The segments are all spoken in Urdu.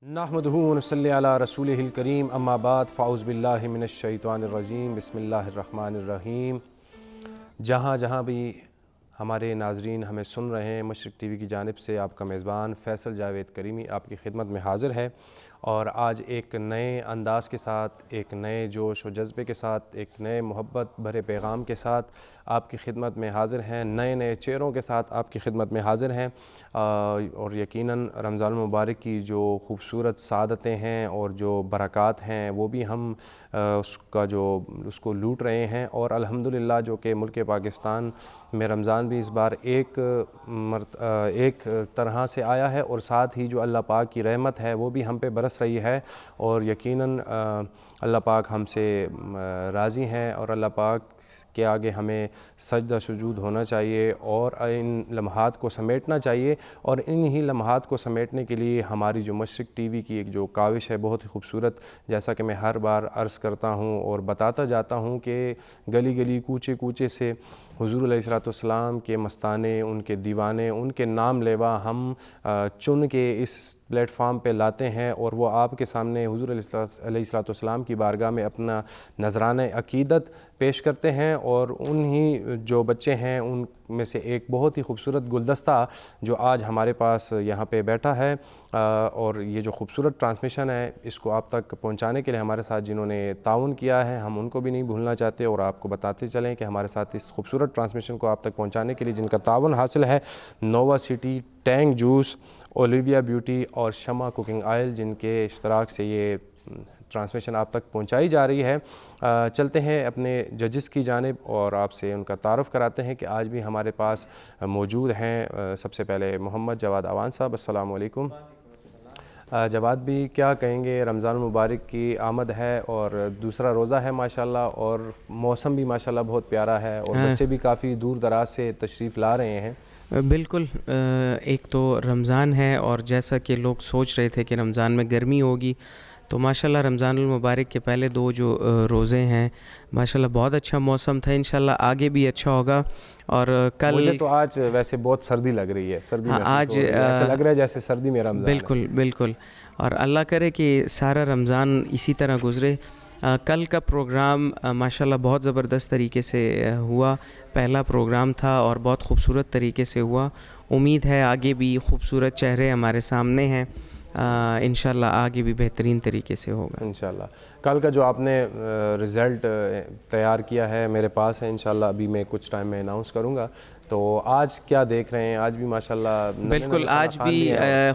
نحمدہ ونصلی علی رسولہ الکریم اما بعد فاعوذ باللہ من الشیطان الرجیم بسم اللہ الرحمن الرحیم۔ جہاں جہاں بھی ہمارے ناظرین ہمیں سن رہے ہیں، مشرق ٹی وی کی جانب سے آپ کا میزبان فیصل جاوید کریمی آپ کی خدمت میں حاضر ہے، اور آج ایک نئے انداز کے ساتھ، ایک نئے جوش و جذبے کے ساتھ، ایک نئے محبت بھرے پیغام کے ساتھ آپ کی خدمت میں حاضر ہیں، نئے چہروں کے ساتھ آپ کی خدمت میں حاضر ہیں، اور یقیناً رمضان المبارک کی جو خوبصورت سعادتیں ہیں اور جو برکات ہیں وہ بھی ہم اس کو لوٹ رہے ہیں، اور الحمدللہ جو کہ ملک پاکستان میں رمضان بھی اس بار ایک طرح سے آیا ہے، اور ساتھ ہی جو اللہ پاک کی رحمت ہے وہ بھی ہم پہ برس رہی ہے، اور یقیناً اللہ پاک ہم سے راضی ہیں، اور اللہ پاک کے آگے ہمیں سجدہ سجود ہونا چاہیے اور ان لمحات کو سمیٹنا چاہیے، اور انہی لمحات کو سمیٹنے کے لیے ہماری جو مشرق ٹی وی کی ایک جو کاوش ہے بہت ہی خوبصورت، جیسا کہ میں ہر بار عرض کرتا ہوں اور بتاتا جاتا ہوں کہ گلی گلی کوچے کوچے سے حضور علیہ السلام کے مستانے، ان کے دیوانے، ان کے نام لیوا ہم چن کے اس پلیٹ فارم پہ لاتے ہیں، اور وہ آپ کے سامنے حضور علیہ السلام کی بارگاہ میں اپنا نذرانہ عقیدت پیش کرتے ہیں، اور انہی جو بچے ہیں ان میں سے ایک بہت ہی خوبصورت گلدستہ جو آج ہمارے پاس یہاں پہ بیٹھا ہے، اور یہ جو خوبصورت ٹرانسمیشن ہے اس کو آپ تک پہنچانے کے لیے ہمارے ساتھ جنہوں نے تعاون کیا ہے ہم ان کو بھی نہیں بھولنا چاہتے، اور آپ کو بتاتے چلیں کہ ہمارے ساتھ اس خوبصورت ٹرانسمیشن کو آپ تک پہنچانے کے لیے جن کا تعاون حاصل ہے، نووا سٹی، ٹینگ جوس، اولیویا بیوٹی اور شمع کوکنگ آئل، جن کے اشتراک سے یہ ٹرانسمیشن آپ تک پہنچائی جا رہی ہے۔ چلتے ہیں اپنے ججز کی جانب اور آپ سے ان کا تعارف کراتے ہیں کہ آج بھی ہمارے پاس موجود ہیں۔ سب سے پہلے محمد جواد اعوان صاحب، السلام علیکم۔ جواد بھی کیا کہیں گے، رمضان المبارک کی آمد ہے اور دوسرا روزہ ہے ماشاءاللہ، اور موسم بھی ماشاءاللہ بہت پیارا ہے، اور بچے بھی کافی دور دراز سے تشریف لا رہے ہیں۔ بالکل، ایک تو رمضان ہے، اور جیسا کہ لوگ سوچ رہے تھے کہ رمضان میں گرمی ہوگی، تو ماشاءاللہ رمضان المبارک کے پہلے دو جو روزے ہیں ماشاءاللہ بہت اچھا موسم تھا، انشاءاللہ آگے بھی اچھا ہوگا۔ اور کل مجھے تو آج ویسے بہت سردی لگ رہی ہے، سردی محسوس ہو رہی ہے، ایسا لگ رہا ہے جیسے سردی میں رمضان ہے۔ بالکل، اور اللہ کرے کہ سارا رمضان اسی طرح گزرے۔ کل کا پروگرام ماشاءاللہ بہت زبردست طریقے سے ہوا، پہلا پروگرام تھا اور بہت خوبصورت طریقے سے ہوا۔ امید ہے آگے بھی خوبصورت چہرے ہمارے سامنے ہیں، انشاءاللہ آگے بھی بہترین طریقے سے ہوگا انشاءاللہ۔ کل کا جو آپ نے رزلٹ تیار کیا ہے میرے پاس ہے، انشاءاللہ ابھی میں کچھ ٹائم میں اناؤنس کروں گا، تو آج کیا دیکھ رہے ہیں؟ آج بھی ماشاءاللہ بالکل، آج بھی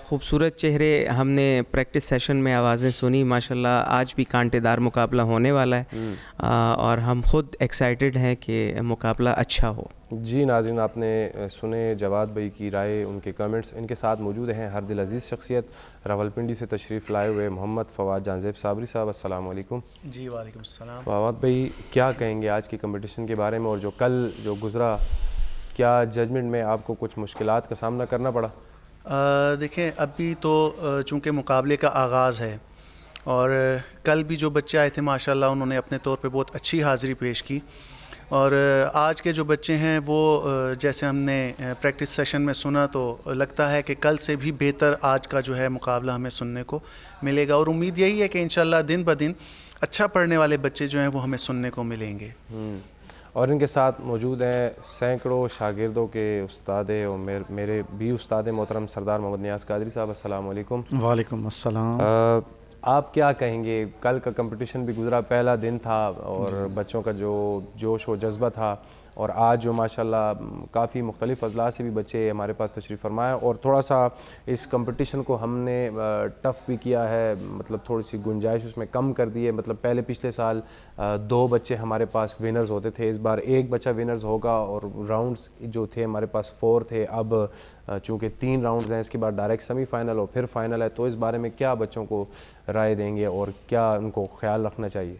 خوبصورت چہرے، ہم نے پریکٹس سیشن میں آوازیں سنی، ماشاءاللہ آج بھی کانٹے دار مقابلہ ہونے والا ہے، اور ہم خود ایکسائٹڈ ہیں کہ مقابلہ اچھا ہو۔ جی ناظرین، آپ نے سنے جواد بھائی کی رائے، ان کے کمنٹس۔ ان کے ساتھ موجود ہیں ہر دل عزیز شخصیت راولپنڈی سے تشریف لائے ہوئے محمد فواد جانزیب صابری صاحب، السلام علیکم۔ جی وعلیکم السلام۔ فواد بھائی کیا کہیں گے آج کی کمپٹیشن کے بارے میں، اور جو کل جو گزرا، کیا ججمنٹ میں آپ کو کچھ مشکلات کا سامنا کرنا پڑا؟ دیکھیں، ابھی تو چونکہ مقابلے کا آغاز ہے، اور کل بھی جو بچے آئے تھے ماشاءاللہ انہوں نے اپنے طور پہ بہت اچھی حاضری پیش کی، اور آج کے جو بچے ہیں وہ جیسے ہم نے پریکٹس سیشن میں سنا تو لگتا ہے کہ کل سے بھی بہتر آج کا جو ہے مقابلہ ہمیں سننے کو ملے گا، اور امید یہی ہے کہ انشاءاللہ دن بدن اچھا پڑھنے والے بچے جو ہیں وہ ہمیں سننے کو ملیں گے۔ اور ان کے ساتھ موجود ہیں سینکڑوں شاگردوں کے استاد، اور میرے بھی استاد محترم سردار محمد نیاز قادری صاحب، السلام علیکم۔ وعلیکم السلام۔ آپ کیا کہیں گے، کل کا کمپٹیشن بھی گزرا، پہلا دن تھا، اور بچوں کا جو جوش و جذبہ تھا، اور آج جو ماشاءاللہ کافی مختلف اضلاع سے بھی بچے ہمارے پاس تشریف فرمائے، اور تھوڑا سا اس کمپٹیشن کو ہم نے ٹف بھی کیا ہے، مطلب تھوڑی سی گنجائش اس میں کم کر دی ہے۔ مطلب پچھلے سال 2 بچے ہمارے پاس ونرز ہوتے تھے، اس بار 1 بچہ ونرز ہوگا، اور راؤنڈز جو تھے ہمارے پاس 4 تھے، اب چونکہ 3 راؤنڈز ہیں، اس کے بعد ڈائریکٹ سیمی فائنل اور پھر فائنل ہے، تو اس بارے میں کیا بچوں کو رائے دیں گے اور کیا ان کو خیال رکھنا چاہیے؟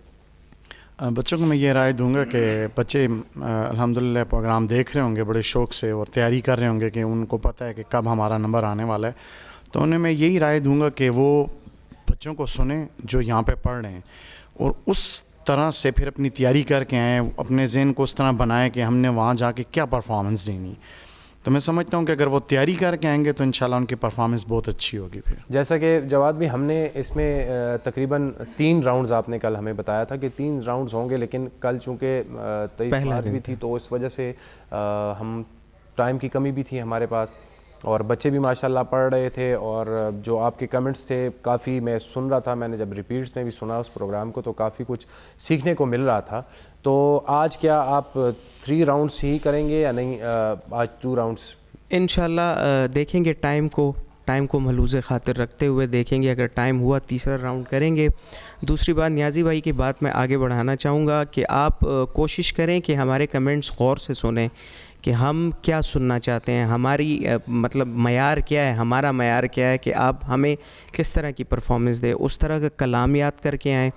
بچوں کو میں یہ رائے دوں گا کہ بچے الحمدللہ پروگرام دیکھ رہے ہوں گے بڑے شوق سے، اور تیاری کر رہے ہوں گے کہ ان کو پتہ ہے کہ کب ہمارا نمبر آنے والا ہے، تو انہیں میں یہی رائے دوں گا کہ وہ بچوں کو سنیں جو یہاں پہ پڑھ رہے ہیں، اور اس طرح سے پھر اپنی تیاری کر کے آئیں، اپنے ذہن کو اس طرح بنائیں کہ ہم نے وہاں جا کے کیا پرفارمنس دینی، تو میں سمجھتا ہوں کہ اگر وہ تیاری کر کے آئیں گے تو انشاءاللہ ان کی پرفارمنس بہت اچھی ہوگی. پھر جیسا کہ جواد بھی ہم نے اس میں تقریباً 3 راؤنڈز آپ نے کل ہمیں بتایا تھا کہ 3 راؤنڈز ہوں گے، لیکن کل چونکہ 23 مارچ بھی تھی تو اس وجہ سے ہم ٹائم کی کمی بھی تھی ہمارے پاس، اور بچے بھی ماشاءاللہ پڑھ رہے تھے، اور جو آپ کے کمنٹس تھے کافی میں سن رہا تھا، میں نے جب ریپیٹس میں بھی سنا اس پروگرام کو تو کافی کچھ سیکھنے کو مل رہا تھا. تو آج کیا آپ 3 راؤنڈس ہی کریں گے یا نہیں، آج 2 راؤنڈس؟ انشاءاللہ دیکھیں گے ٹائم کو ملحوظ خاطر رکھتے ہوئے دیکھیں گے، اگر ٹائم ہوا تیسرا راؤنڈ کریں گے. دوسری بات نیازی بھائی کی بات میں آگے بڑھانا چاہوں گا کہ آپ کوشش کریں کہ ہمارے کمنٹس غور سے سنیں کہ ہم کیا سننا چاہتے ہیں، ہماری مطلب معیار کیا ہے، ہمارا معیار کیا ہے کہ آپ ہمیں کس طرح کی پرفارمنس دیں. اس طرح کا کلام یاد کر کے آئیں،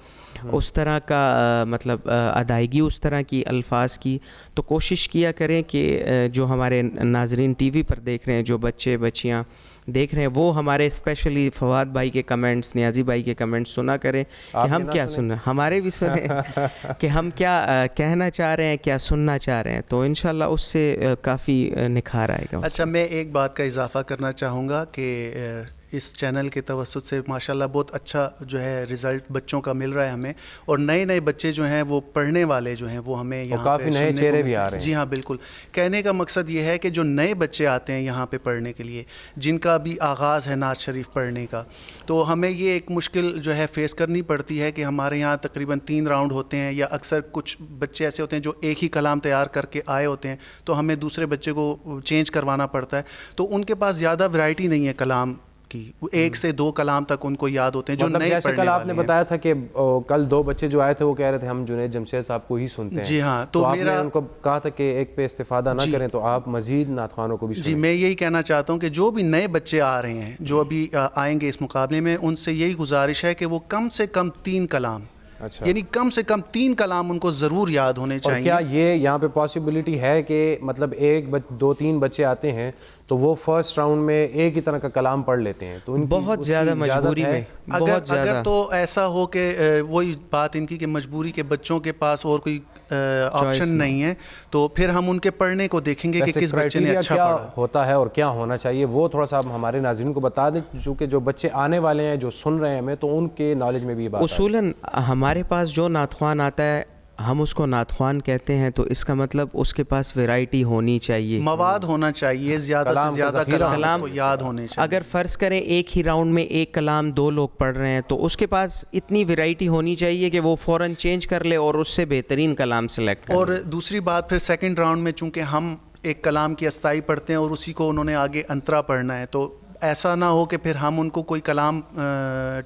اس طرح کا مطلب ادائیگی اس طرح کی الفاظ کی. تو کوشش کیا کریں کہ جو ہمارے ناظرین ٹی وی پر دیکھ رہے ہیں، جو بچے بچیاں دیکھ رہے ہیں، وہ ہمارے اسپیشلی فواد بھائی کے کمنٹس، نیازی بھائی کے کمنٹس سنا کریں کہ ہم کیا سننا، ہمارے بھی سنیں کہ ہم کیا کہنا چاہ رہے ہیں، کیا سننا چاہ رہے ہیں. تو انشاءاللہ اس سے کافی نکھار آئے گا. اچھا، میں ایک بات کا اضافہ کرنا چاہوں گا کہ اس چینل کے توسط سے ماشاءاللہ بہت اچھا جو ہے رزلٹ بچوں کا مل رہا ہے ہمیں، اور نئے بچے جو ہیں وہ پڑھنے والے جو ہیں وہ ہمیں یہاں کافی نئے چہرے بھی آ رہے ہیں. جی ہاں بالکل. کہنے کا مقصد یہ ہے کہ جو نئے بچے آتے ہیں یہاں پہ پڑھنے کے لیے، جن کا بھی آغاز ہے نعت شریف پڑھنے کا، تو ہمیں یہ ایک مشکل جو ہے فیس کرنی پڑتی ہے کہ ہمارے یہاں تقریباً 3 راؤنڈ ہوتے ہیں، یا اکثر کچھ بچے ایسے ہوتے ہیں جو ایک ہی کلام تیار کر کے آئے ہوتے ہیں، تو ہمیں دوسرے بچے کو چینج کروانا پڑتا ہے. تو ان کے پاس زیادہ ورائٹی نہیں ہے کلام کی، 1 سے 2 کلام تک ان کو یاد ہوتے ہیں جو نئے جیسے کل آپ نے بتایا تھا کہ کل 2 بچے جو آئے تھے وہ کہہ رہے تھے ہم جنید جمشید صاحب کو ہی سنتے ہیں. جی ہاں. تو آپ نے ان کو کہا تھا کہ ایک پہ استفادہ نہ کریں، تو آپ مزید نعت خوانوں کو بھی سنیں. جی میں یہی کہنا چاہتا ہوں کہ جو بھی نئے بچے آ رہے ہیں، جو ابھی آئیں گے اس مقابلے میں، ان سے یہی گزارش ہے کہ وہ کم سے کم 3 کلام، یعنی کم سے کم 3 کلام ان کو ضرور یاد ہونے چاہیے. اور کیا یہ یہاں پہ پاسبلٹی ہے کہ مطلب 2-3 بچے آتے ہیں تو وہ فرسٹ راؤنڈ میں ایک ہی طرح کا کلام پڑھ لیتے ہیں؟ تو ان بہت زیادہ مجبوری میں، بہت زیادہ. اگر تو ایسا ہو کہ وہی بات ان کی کہ مجبوری کے بچوں کے پاس اور کوئی آپشن نہیں ہے، تو پھر ہم ان کے پڑھنے کو دیکھیں گے کہ کس بچے نے اچھا پڑھا. کیا ہوتا ہے اور کیا ہونا چاہیے وہ تھوڑا سا ہمارے ناظرین کو بتا دیں، چونکہ جو بچے آنے والے ہیں جو سن رہے ہیں ہمیں، تو ان کے نالج میں بھی بات اصولاً ہمارے پاس جو نعت خوان آتا ہے ہم اس کو نعت خوان کہتے ہیں، تو اس کا مطلب اس کے پاس ویرائٹی ہونی چاہیے، مواد ہونا چاہیے، زیادہ سے زیادہ کلام کو یاد ہونے چاہیے. اگر فرض کریں ایک ہی راؤنڈ میں 1 کلام 2 لوگ پڑھ رہے ہیں، تو اس کے پاس اتنی ویرائٹی ہونی چاہیے کہ وہ فوراً چینج کر لے اور اس سے بہترین کلام سلیکٹ کر لے. اور دوسری بات پھر سیکنڈ راؤنڈ میں چونکہ ہم ایک کلام کی استائی پڑھتے ہیں اور اسی کو انہوں نے آگے انترا پڑھنا ہے، تو ایسا نہ ہو کہ پھر ہم ان کو کوئی کلام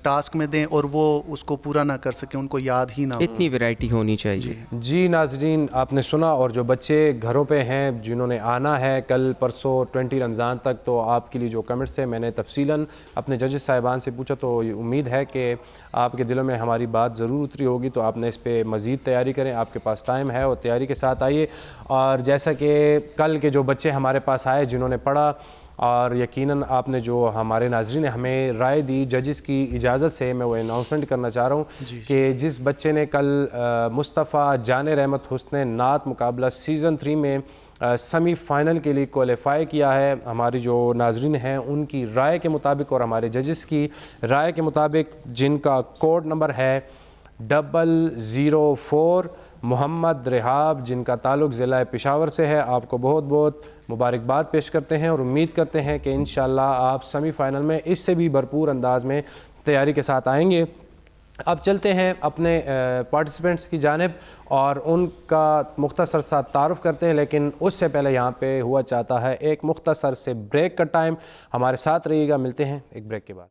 ٹاسک میں دیں اور وہ اس کو پورا نہ کر سکیں، ان کو یاد ہی نہ ہو. اتنی ویرائٹی ہونی چاہیے. جی ناظرین آپ نے سنا، اور جو بچے گھروں پہ ہیں جنہوں نے آنا ہے کل پرسوں 20 رمضان تک، تو آپ کے لیے جو کمنٹس تھے میں نے تفصیلاً اپنے ججز صاحبان سے پوچھا، تو امید ہے کہ آپ کے دلوں میں ہماری بات ضرور اتری ہوگی. تو آپ نے اس پہ مزید تیاری کریں، آپ کے پاس ٹائم ہے اور تیاری کے ساتھ آئیے. اور جیسا کہ کل کے جو بچے ہمارے پاس آئے جنہوں نے پڑھا، اور یقیناً آپ نے جو ہمارے ناظرین نے ہمیں رائے دی، ججز کی اجازت سے میں وہ اناؤنسمنٹ کرنا چاہ رہا ہوں کہ جس بچے نے کل مصطفیٰ جان رحمت حسن نعت مقابلہ سیزن 3 میں سیمی فائنل کے لیے کوالیفائی کیا ہے، ہماری جو ناظرین ہیں ان کی رائے کے مطابق اور ہمارے ججز کی رائے کے مطابق، جن کا کوڈ نمبر ہے 004 محمد رحاب، جن کا تعلق ضلع پشاور سے ہے، آپ کو بہت بہت مبارکباد پیش کرتے ہیں اور امید کرتے ہیں کہ انشاءاللہ آپ سیمی فائنل میں اس سے بھی بھرپور انداز میں تیاری کے ساتھ آئیں گے. اب چلتے ہیں اپنے پارٹیسپینٹس کی جانب اور ان کا مختصر سا تعارف کرتے ہیں، لیکن اس سے پہلے یہاں پہ ہوا چاہتا ہے ایک مختصر سے بریک کا ٹائم. ہمارے ساتھ رہیے گا، ملتے ہیں ایک بریک کے بعد.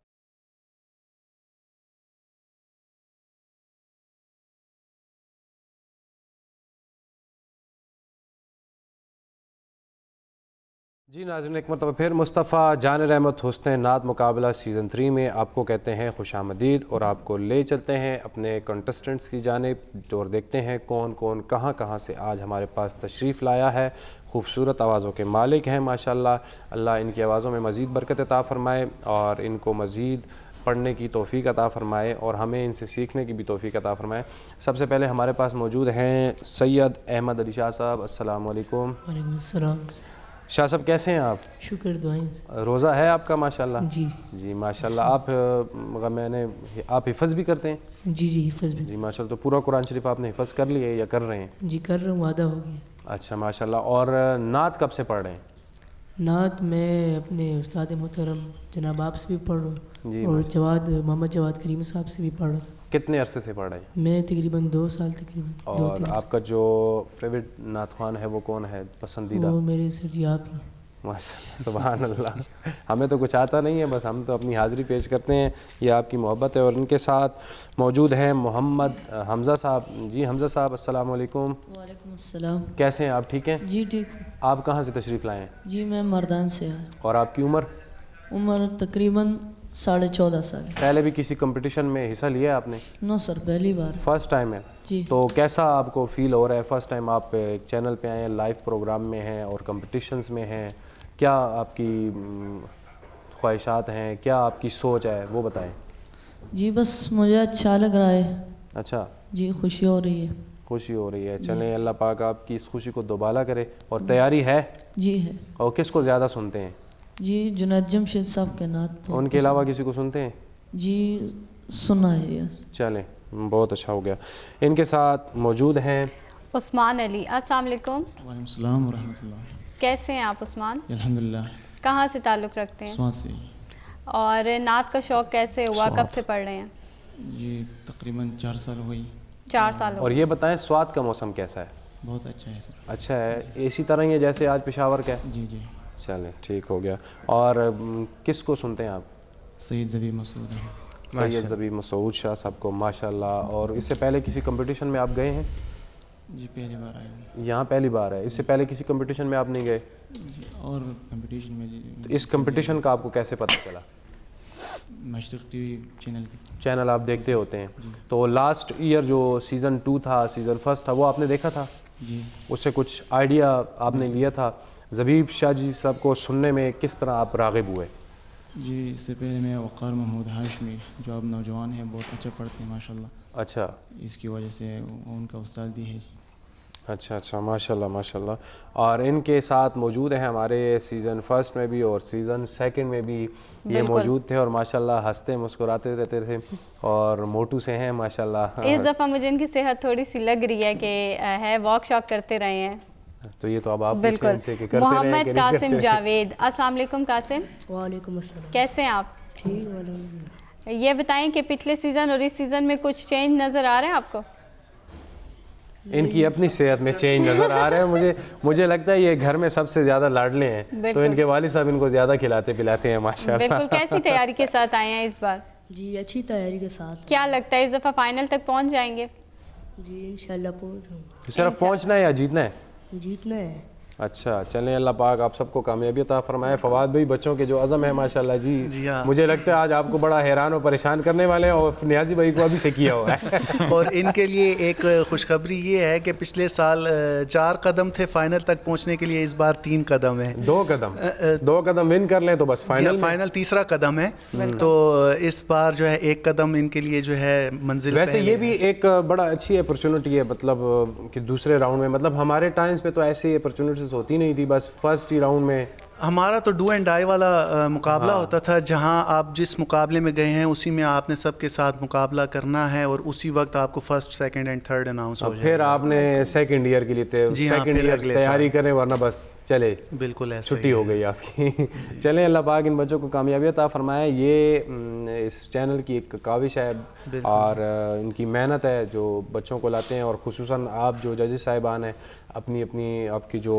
جی ناظرین، ایک مرتبہ پھر مصطفیٰ جان رحمت حسن نعت مقابلہ سیزن 3 میں آپ کو کہتے ہیں خوش آمدید، اور آپ کو لے چلتے ہیں اپنے کنٹسٹنٹس کی جانب اور دیکھتے ہیں کون کون کہاں کہاں سے آج ہمارے پاس تشریف لایا ہے. خوبصورت آوازوں کے مالک ہیں ماشاءاللہ، اللہ ان کی آوازوں میں مزید برکت عطا فرمائے اور ان کو مزید پڑھنے کی توفیق عطا فرمائے اور ہمیں ان سے سیکھنے کی بھی توفیق عطا فرمائے. سب سے پہلے ہمارے پاس موجود ہیں سید احمد علی شاہ صاحب. السلام علیکم. وعلیکم السلام. شاہ صاحب کیسے ہیں آپ؟ شکر دعائیں سے. روزہ ہے آپ کا ماشاءاللہ؟ جی جی ماشاءاللہ. آپ حفظ بھی کرتے ہیں؟ جی حفظ بھی. جی ماشاءاللہ. تو پورا قرآن شریف آپ نے حفظ کر لیا ہے یا کر رہے ہیں؟ جی کر رہا ہوں, وعدہ ہو گیا. اچھا ماشاءاللہ. اور نعت کب سے پڑھ رہے ہیں؟ نعت میں اپنے استاد محترم جناب آپ سے بھی پڑھ رہا ہوں جی اور محمد جواد کریم صاحب سے بھی پڑھ رہا ہوں. کتنے عرصے سے پڑھ رہے ہیں؟ میں تقریباً 2 سال تقریباً. اور آپ کا جو فیوریٹ نعت خوان ہے وہ کون ہے پسندیدہ؟ وہ میرے سر جی آپ ہی. ماشاءاللہ سبحان اللہ. ہمیں تو کچھ آتا نہیں ہے, بس ہم تو اپنی حاضری پیش کرتے ہیں, یہ آپ کی محبت ہے. اور ان کے ساتھ موجود ہیں محمد حمزہ صاحب. جی حمزہ صاحب السلام علیکم. وعلیکم السلام. کیسے ہیں آپ؟ ٹھیک ہیں؟ جی ٹھیک. آپ کہاں سے تشریف لائے ہیں؟ جی میں مردان سے آیا. اور آپ کی عمر تقریباً 14.5 سال. پہلے بھی کسی کمپٹیشن میں حصہ لیا ہے آپ نے؟ نو سر, پہلی بار. فرسٹ ٹائم ہے؟ جی. تو کیسا آپ کو فیل ہو رہا ہے؟ فرسٹ ٹائم آپ ایک چینل پہ آئے ہیں, لائیو پروگرام میں ہیں اور کمپٹیشنز میں ہیں, کیا آپ کی خواہشات ہیں, کیا آپ کی سوچ ہے, وہ بتائیں. جی بس مجھے اچھا لگ رہا ہے. اچھا جی خوشی ہو رہی ہے. خوشی ہو رہی ہے. چلیں اللہ پاک آپ کی اس خوشی کو دوبالا کرے. اور تیاری ہے؟ جی ہے. اور کس کو زیادہ سنتے ہیں؟ جی جنید جمشید صاحب کے نعت. ان کے علاوہ کسی کو سنتے ہیں؟ جی سنا ہے. یس. چلیں بہت اچھا ہو گیا. ان کے ساتھ موجود ہیں عثمان علی. السلام علیکم. وعلیکم السلام ورحمۃ اللہ. کیسے ہیں آپ عثمان؟ الحمدللہ. کہاں سے تعلق رکھتے ہیں؟ عثمان سے. اور نعت کا شوق کیسے ہوا؟ کب سے پڑھ رہے ہیں؟ یہ تقریباً 4 سال ہوئی. 4 سال ہو. اور یہ بتائیں سوات کا موسم کیسا ہے؟ بہت اچھا ہے سر. اچھا ہے, اسی طرح ہی ہے جیسے آج پشاور کا ہے؟ جی جی. چلیں ٹھیک ہو گیا. اور کس کو سنتے ہیں آپ؟ سید ذبیح مسعود ہیں. سید ذبیح مسعود شاہ صاحب کو ماشاءاللہ. اور اس سے پہلے کسی کمپٹیشن میں آپ گئے ہیں؟ جی پہلی بار آئے ہیں. یہاں پہلی بار ہے. اس سے پہلے کسی کمپٹیشن میں آپ نہیں گئے؟ جی اور کمپٹیشن میں. تو اس کمپٹیشن کا آپ کو کیسے پتہ چلا؟ مشرق ٹی وی چینل آپ دیکھتے ہوتے ہیں. تو لاسٹ ایئر جو سیزن 2 تھا, سیزن 1 تھا, وہ آپ نے دیکھا تھا؟ جی. اس سے کچھ آئیڈیا آپ نے لیا تھا؟ ذبیح شاہ جی صاحب کو سننے میں کس طرح آپ راغب ہوئے؟ جی اس سے پہلے میں وقار محمود ہاشمی, جو اب نوجوان ہیں, بہت اچھا پڑھتے ہیں ماشاءاللہ. اچھا. اس کی وجہ سے ان کا استاد بھی ہے. اچھا اچھا ماشاءاللہ ماشاءاللہ. اور ان کے ساتھ موجود ہیں ہمارے سیزن 1 میں بھی اور سیزن 2 میں بھی یہ موجود تھے, اور ماشاءاللہ ہنستے مسکراتے رہتے تھے, اور موٹو سے ہیں ماشاءاللہ. اس دفعہ مجھے ان کی صحت تھوڑی سی لگ رہی ہے کہ ہے واک شاک کرتے رہے ہیں. تو یہ تو اب آپ پوچھیں ان سے کہ کرتے رہے کہ محمد نہیں قاسم جاوید. السلام علیکم قاسم. وعلیکم السلام. کیسے ہیں آپ؟ ٹھیک الحمدللہ. یہ بتائیں کہ پچھلے سیزن اور اس سیزن میں کچھ چینج نظر آ رہا ہے آپ کو؟ ان کی اپنی صحت میں چینج نظر آ رہا ہے. مجھے لگتا ہے یہ گھر میں سب سے زیادہ لاڈلے ہیں, تو ان کے والد صاحب ان کو زیادہ کھلاتے پلاتے ہیں ماشاءاللہ. بالکل. کیسی تیاری کے ساتھ آئے ہیں اس بار؟ جی اچھی تیاری کے ساتھ. کیا لگتا ہے اس دفعہ فائنل تک پہنچ جائیں گے؟ جی انشاءاللہ پہنچ جاؤں گا. صرف پہنچنا ہے یا جیتنا ہے؟ جیتنا ہے. اچھا چلیں اللہ پاک آپ سب کو کامیابی عطا فرمائے. فواد بھائی بچوں کے جو عزم ہے ماشاءاللہ جی مجھے لگتا ہے آج آپ کو بڑا حیران و پریشان کرنے والے ہیں, اور نیازی بھائی کو ابھی سے کیا ہوا ہے. اور ان کے لیے ایک خوشخبری یہ ہے کہ پچھلے سال 4 قدم تھے فائنل تک پہنچنے کے لیے, اس بار 3 قدم ہے. 2 قدم ون کر لیں تو بس فائنل تیسرا قدم ہے. تو اس بار جو ہے 1 قدم ان کے لیے جو ہے منزل. ویسے یہ بھی ایک بڑا اچھی اپرچونٹی ہے, مطلب کہ دوسرے راؤنڈ میں, مطلب ہمارے ٹائمز پہ تو ایسی اپرچونٹیز ہوتی نہیں تھی, بس فرسٹ ہی راؤنڈ میں ہمارا تو ڈو اینڈ ڈائی والا مقابلہ ہوتا تھا, جہاں آپ جس مقابلے میں گئے ہیں اسی میں آپ نے سب کے ساتھ مقابلہ کرنا ہے, اور اسی وقت آپ کو first second and third announce ہو جائے. پھر آپ نے سیکنڈ ایئر کے لیے سیکنڈ ایئر تیاری کریں, ورنہ بس چلے بالکل چھٹی ہو گئی آپ کی. چلیں اللہ پاک ان بچوں کو کامیابی عطا فرمائے. یہ اس چینل کی ایک کاوش ہے اور ان کی محنت ہے جو بچوں کو لاتے ہیں, اور خصوصاً آپ جو ججز صاحبان ہیں اپنی آپ کی جو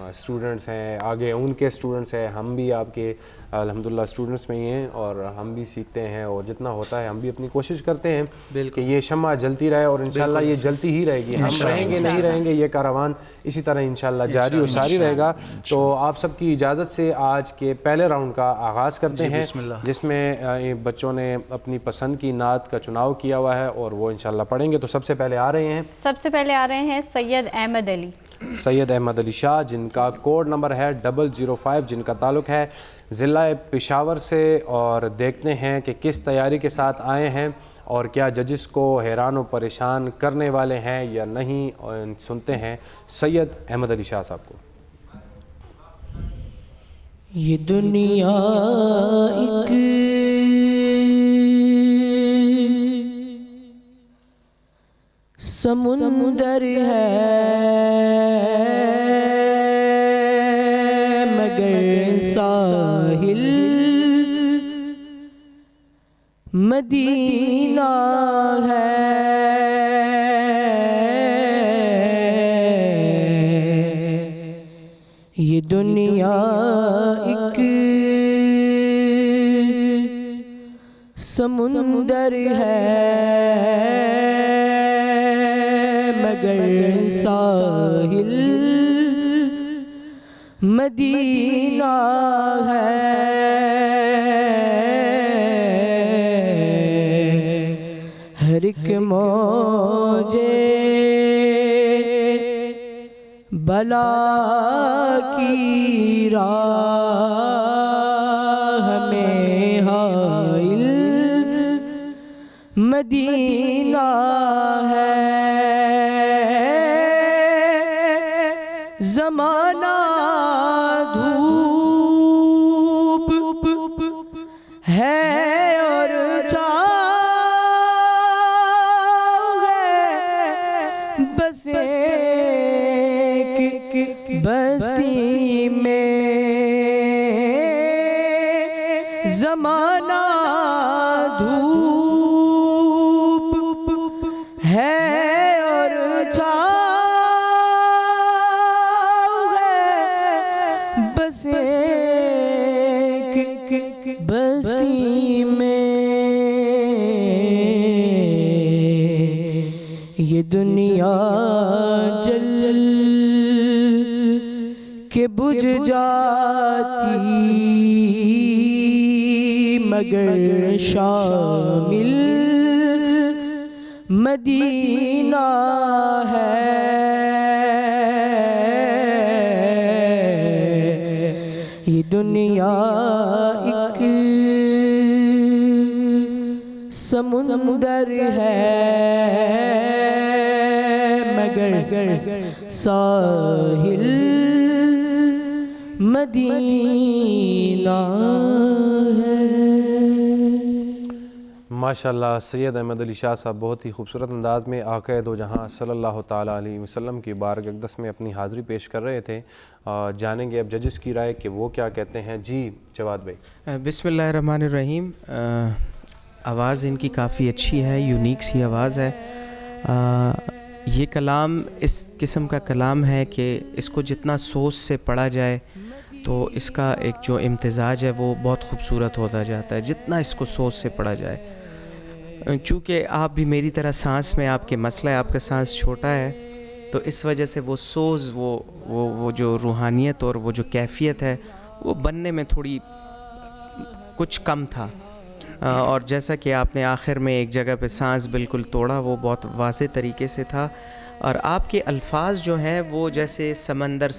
اسٹوڈنٹس ہیں, آگے ان کے اسٹوڈنٹس ہیں, ہم بھی آپ کے الحمدللہ اسٹوڈنٹس میں ہی ہیں, اور ہم بھی سیکھتے ہیں, اور جتنا ہوتا ہے ہم بھی اپنی کوشش کرتے ہیں کہ یہ شمع جلتی رہے, اور انشاءاللہ یہ جلتی ہی رہے گی. ہم رہیں گے نہیں رہیں گے, یہ کاروان اسی طرح انشاءاللہ جاری و ساری رہے گا. تو آپ سب کی اجازت سے آج کے پہلے راؤنڈ کا آغاز کرتے ہیں, جس میں بچوں نے اپنی پسند کی نعت کا چناؤ کیا ہوا ہے, اور وہ انشاءاللہ پڑھیں گے. تو سب سے پہلے آ رہے ہیں سید احمد علی. سید احمد علی شاہ, جن کا کوڈ نمبر ہے 005, جن کا تعلق ہے ضلع پشاور سے, اور دیکھتے ہیں کہ کس تیاری کے ساتھ آئے ہیں اور کیا ججز کو حیران و پریشان کرنے والے ہیں یا نہیں. اور سنتے ہیں سید احمد علی شاہ صاحب کو. یہ دنیا ایک سمندر ہے مگر ساحل مدینہ ہے. یہ دنیا ایک سمندر ہے مگر ساحل مدینہ ہے. ہر ایک موجے بلا کی راہ میں حائل مدینہ ہے. زمانہ دھوپ ہے اور چھاؤ ہے بس ایک بستی میں. زمانہ دھوپ ہے اور چھاؤ ہے بس ایک بستی میں. یہ دنیا جل جل کے بجھ جاتی مگر شامل مدینہ ہے. یہ دنیا ایک سمندر ہے مگر ساحل مدینہ ہے. ماشاءاللہ سید احمد علی شاہ صاحب بہت ہی خوبصورت انداز میں آقا دو جہاں صلی اللہ تعالیٰ علیہ وسلم کی بارگاہ اقدس میں اپنی حاضری پیش کر رہے تھے. جانیں گے اب ججز کی رائے کہ وہ کیا کہتے ہیں. جی جواد بھائی. بسم اللہ الرحمن الرحیم. آواز ان کی کافی اچھی ہے, یونیک سی آواز ہے. یہ کلام اس قسم کا کلام ہے کہ اس کو جتنا سوچ سے پڑھا جائے تو اس کا ایک جو امتزاج ہے وہ بہت خوبصورت ہوتا جاتا ہے جتنا اس کو سوچ سے پڑھا جائے. چونکہ آپ بھی میری طرح سانس میں آپ کے مسئلہ ہے, آپ کا سانس چھوٹا ہے تو اس وجہ سے وہ سوز وہ جو روحانیت اور وہ جو کیفیت ہے وہ بننے میں تھوڑی کچھ کم تھا. اور جیسا کہ آپ نے آخر میں ایک جگہ پہ سانس بالکل توڑا وہ بہت واضح طریقے سے تھا. اور آپ کے الفاظ جو ہیں وہ جیسے سمندر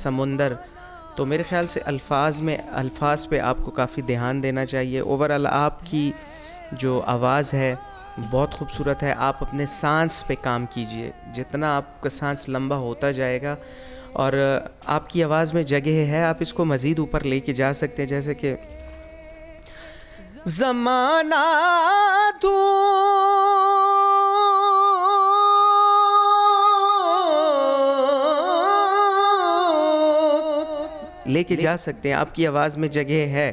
تو میرے خیال سے الفاظ پہ آپ کو کافی دھیان دینا چاہیے. اوورآل آپ کی جو آواز ہے بہت خوبصورت ہے. آپ اپنے سانس پہ کام کیجئے, جتنا آپ کا سانس لمبا ہوتا جائے گا اور آپ کی آواز میں جگہ ہے, آپ اس کو مزید اوپر لے کے جا سکتے ہیں. جیسے کہ زمانہ لے کے جا سکتے ہیں. آپ کی آواز میں جگہ ہے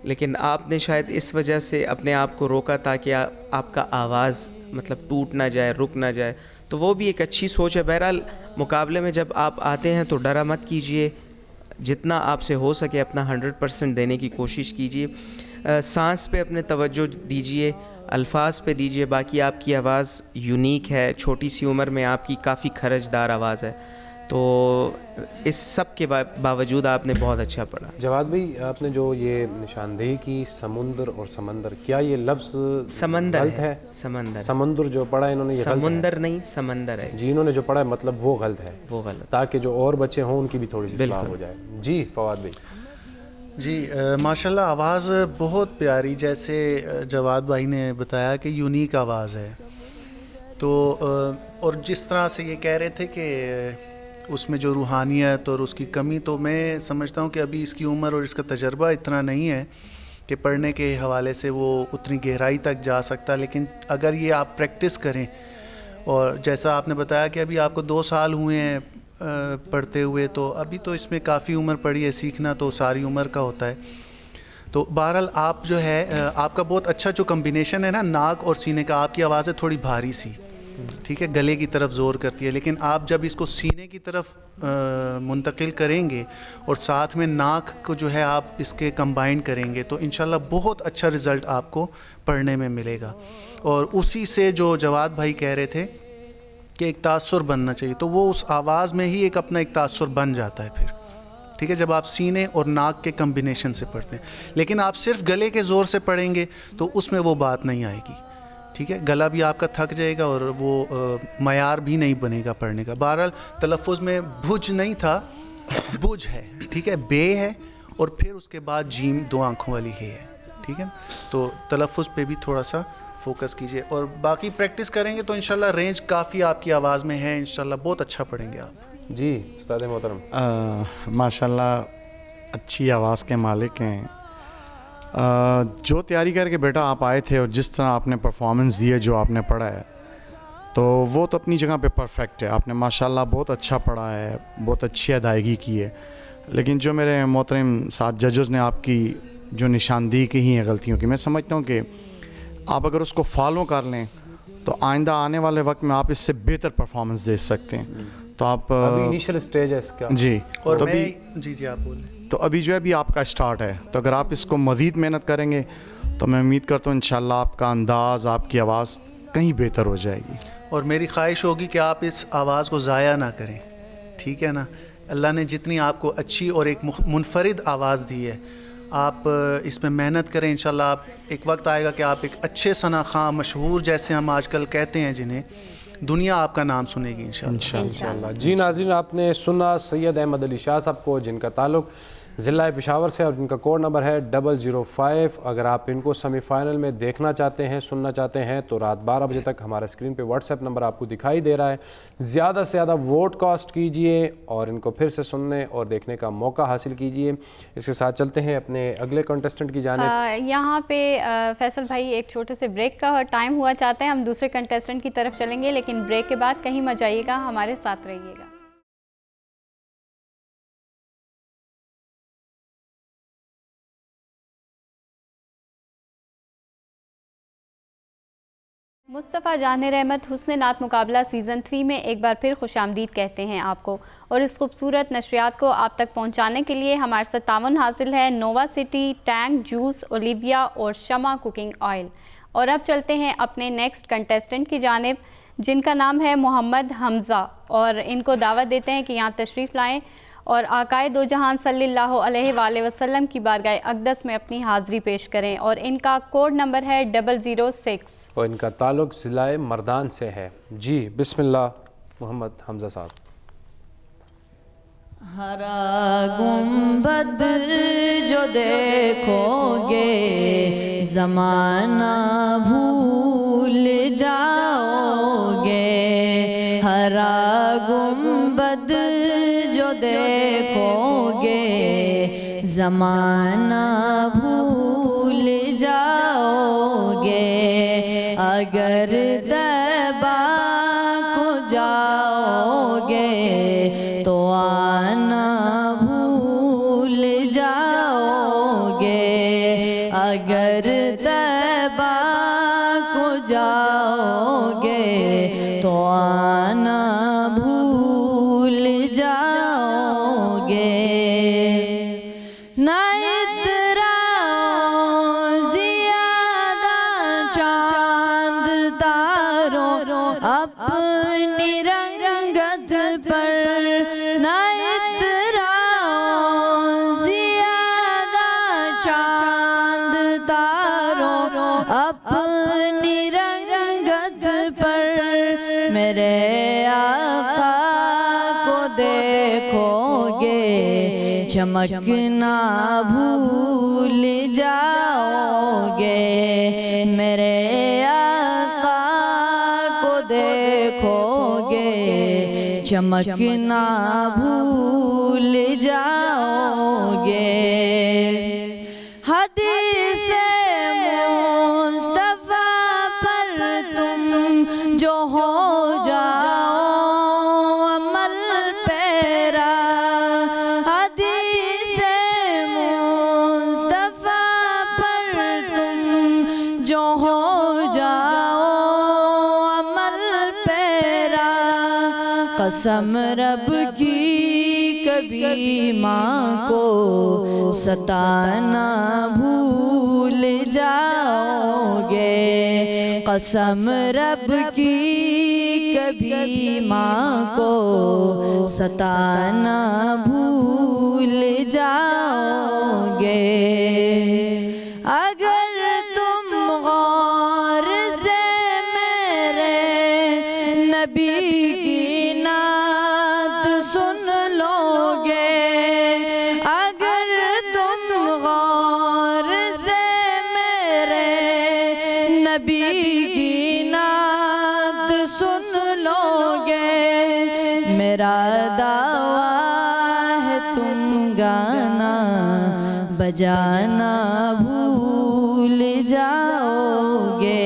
لیکن آپ نے شاید اس وجہ سے اپنے آپ کو روکا تاکہ آپ کا آواز مطلب ٹوٹ نہ جائے, رک نہ جائے. تو وہ بھی ایک اچھی سوچ ہے. بہرحال مقابلے میں جب آپ آتے ہیں تو ڈرا مت کیجئے, جتنا آپ سے ہو سکے اپنا 100% دینے کی کوشش کیجئے. سانس پہ اپنے توجہ دیجئے, الفاظ پہ دیجئے. باقی آپ کی آواز یونیک ہے, چھوٹی سی عمر میں آپ کی کافی خرج دار آواز ہے, تو اس سب کے باوجود آپ نے بہت اچھا پڑھا. جواد بھائی آپ نے جو یہ نشاندہی کی سمندر اور سمندر, کیا یہ لفظ سمندر غلط ہے؟ سمندر جو پڑھا انہوں نے یہ سمندر نہیں سمندر ہے جی, انہوں نے جو پڑھا ہے مطلب وہ غلط ہے, وہ غلط, تاکہ جو اور بچے ہوں ان کی بھی تھوڑی سی اصلاح ہو جائے. جی فواد بھائی. جی ماشاءاللہ آواز بہت پیاری, جیسے جواد بھائی نے بتایا کہ یونیک آواز ہے. تو اور جس طرح سے یہ کہہ رہے تھے کہ اس میں جو روحانیت اور اس کی کمی، تو میں سمجھتا ہوں کہ ابھی اس کی عمر اور اس کا تجربہ اتنا نہیں ہے کہ پڑھنے کے حوالے سے وہ اتنی گہرائی تک جا سکتا. لیکن اگر یہ آپ پریکٹس کریں، اور جیسا آپ نے بتایا کہ ابھی آپ کو 2 سال ہوئے ہیں پڑھتے ہوئے، تو ابھی تو اس میں کافی عمر پڑی ہے، سیکھنا تو ساری عمر کا ہوتا ہے. تو بہرحال آپ جو ہے آپ کا بہت اچھا جو کمبینیشن ہے نا ناک اور سینے کا، آپ کی آواز ہے تھوڑی بھاری سی، ٹھیک ہے، گلے کی طرف زور کرتی ہے، لیکن آپ جب اس کو سینے کی طرف منتقل کریں گے اور ساتھ میں ناک کو جو ہے آپ اس کے کمبائن کریں گے، تو انشاءاللہ بہت اچھا رزلٹ آپ کو پڑھنے میں ملے گا. اور اسی سے جو جواد بھائی کہہ رہے تھے کہ ایک تاثر بننا چاہیے، تو وہ اس آواز میں ہی ایک اپنا ایک تاثر بن جاتا ہے پھر، ٹھیک ہے، جب آپ سینے اور ناک کے کمبینیشن سے پڑھتے ہیں. لیکن آپ صرف گلے کے زور سے پڑھیں گے تو اس میں وہ بات نہیں آئے گی، ٹھیک ہے، گلا بھی آپ کا تھک جائے گا اور وہ معیار بھی نہیں بنے گا پڑھنے کا. بہرحال تلفظ میں بھج نہیں تھا، بج ہے، ٹھیک ہے، بے ہے اور پھر اس کے بعد جیم 2 آنکھوں والی ہے، ٹھیک ہے. تو تلفظ پہ بھی تھوڑا سا فوکس کیجئے اور باقی پریکٹس کریں گے تو انشاءاللہ رینج کافی آپ کی آواز میں ہے، انشاءاللہ بہت اچھا پڑھیں گے آپ. جی استاد محترم. ماشاءاللہ اچھی آواز کے مالک ہیں. جو تیاری کر کے بیٹا آپ آئے تھے اور جس طرح آپ نے پرفارمنس دی ہے، جو آپ نے پڑھا ہے، تو وہ تو اپنی جگہ پہ پرفیکٹ ہے. آپ نے ماشاءاللہ بہت اچھا پڑھا ہے، بہت اچھی ادائیگی کی ہے. لیکن جو میرے محترم 7 ججز نے آپ کی جو نشاندہی کی ہیں غلطیوں کی، میں سمجھتا ہوں کہ آپ اگر اس کو فالو کر لیں تو آئندہ آنے والے وقت میں آپ اس سے بہتر پرفارمنس دے سکتے ہیں. تو آپ ابھی انیشل اسٹیج ہے اس کا. جی، اور تو میں جی آپ بولیں. تو ابھی جو ہے ابھی آپ کا اسٹارٹ ہے، تو اگر آپ اس کو مزید محنت کریں گے تو میں امید کرتا ہوں انشاءاللہ آپ کا انداز، آپ کی آواز کہیں بہتر ہو جائے گی. اور میری خواہش ہوگی کہ آپ اس آواز کو ضائع نہ کریں، ٹھیک ہے نا. اللہ نے جتنی آپ کو اچھی اور ایک منفرد آواز دی ہے، آپ اس میں محنت کریں. انشاءاللہ آپ ایک وقت آئے گا کہ آپ ایک اچھے ثنا خواں، مشہور جیسے ہم آج کل کہتے ہیں جنہیں، دنیا آپ کا نام سنے گی انشاءاللہ. جی ناظرین، آپ نے سنا سید احمد علی شاہ صاحب کو، جن کا تعلق ضلع پشاور سے اور جن کا کوڈ نمبر ہے 005. اگر آپ ان کو سیمی فائنل میں دیکھنا چاہتے ہیں، سننا چاہتے ہیں، تو رات 12 بجے تک ہمارے اسکرین پہ واٹس ایپ نمبر آپ کو دکھائی دے رہا ہے. زیادہ سے زیادہ ووٹ کاسٹ کیجئے اور ان کو پھر سے سننے اور دیکھنے کا موقع حاصل کیجئے. اس کے ساتھ چلتے ہیں اپنے اگلے کنٹسٹنٹ کی جانب. یہاں پہ فیصل بھائی ایک چھوٹے سے بریک کا ٹائم ہوا چاہتے ہیں. ہم دوسرے کنٹسٹنٹ کی طرف چلیں گے، لیکن بریک کے بعد کہیں مت جائیے گا، ہمارے ساتھ رہیے گا. مصطفیٰ جان رحمت حسن نعت مقابلہ سیزن 3 میں ایک بار پھر خوش آمدید کہتے ہیں آپ کو، اور اس خوبصورت نشریات کو آپ تک پہنچانے کے لیے ہمارے ساتھ تعاون حاصل ہے nova city, tank juice, Olivia اور شمع کوکنگ آئل. اور اب چلتے ہیں اپنے نیکسٹ کنٹیسٹنٹ کی جانب، جن کا نام ہے محمد حمزہ، اور ان کو دعوت دیتے ہیں کہ یہاں تشریف لائیں اور آقائے دو جہان صلی اللہ علیہ وآلہ وسلم کی بارگاہ اقدس میں اپنی حاضری پیش کریں. اور ان کا کوڈ نمبر ہے 006 اور ان کا تعلق ضلع مردان سے ہے. جی بسم اللہ محمد حمزہ صاحب. ہرا گنبد جو دیکھو گے زمانہ بھول جاؤ گے، ہرا گنبد جو دیکھو گے زمانہ بھول جاؤ گے، اگر طیبہ کو جاؤ گے تو آنا بھول جاؤ گے، اگر طیبہ کو جاؤ گے تو آنا بھول جاؤ گے. نہ اترا زیادہ چاند تاروں اپنی رنگت پر، نہ اترا زیادہ چاند تاروں اپنی رنگت پر، میرے آقا کو دیکھو گے چمکنا بھول جاؤ گے، میرے آقا کو دیکھو گے چمکنا بھول جاؤ گے حدیث مصطفیٰ پر تم جو ہو جاؤ عمل پیرا حدیث مصطفیٰ پر تم جو ہو جاؤ عمل پیرا قسم رب کی کبھی ماں کو ستانا بھول جاؤ گے قسم رب کی کبھی ماں کو ستانا بھول جاؤ گے اگر تم غور سے میرے نبی کی نعت سن لو گے اگر تم غور سے میرے نبی کی نعت سن لو گے میرا دعویٰ ہے تم گانا بجانا بھول جاؤ گے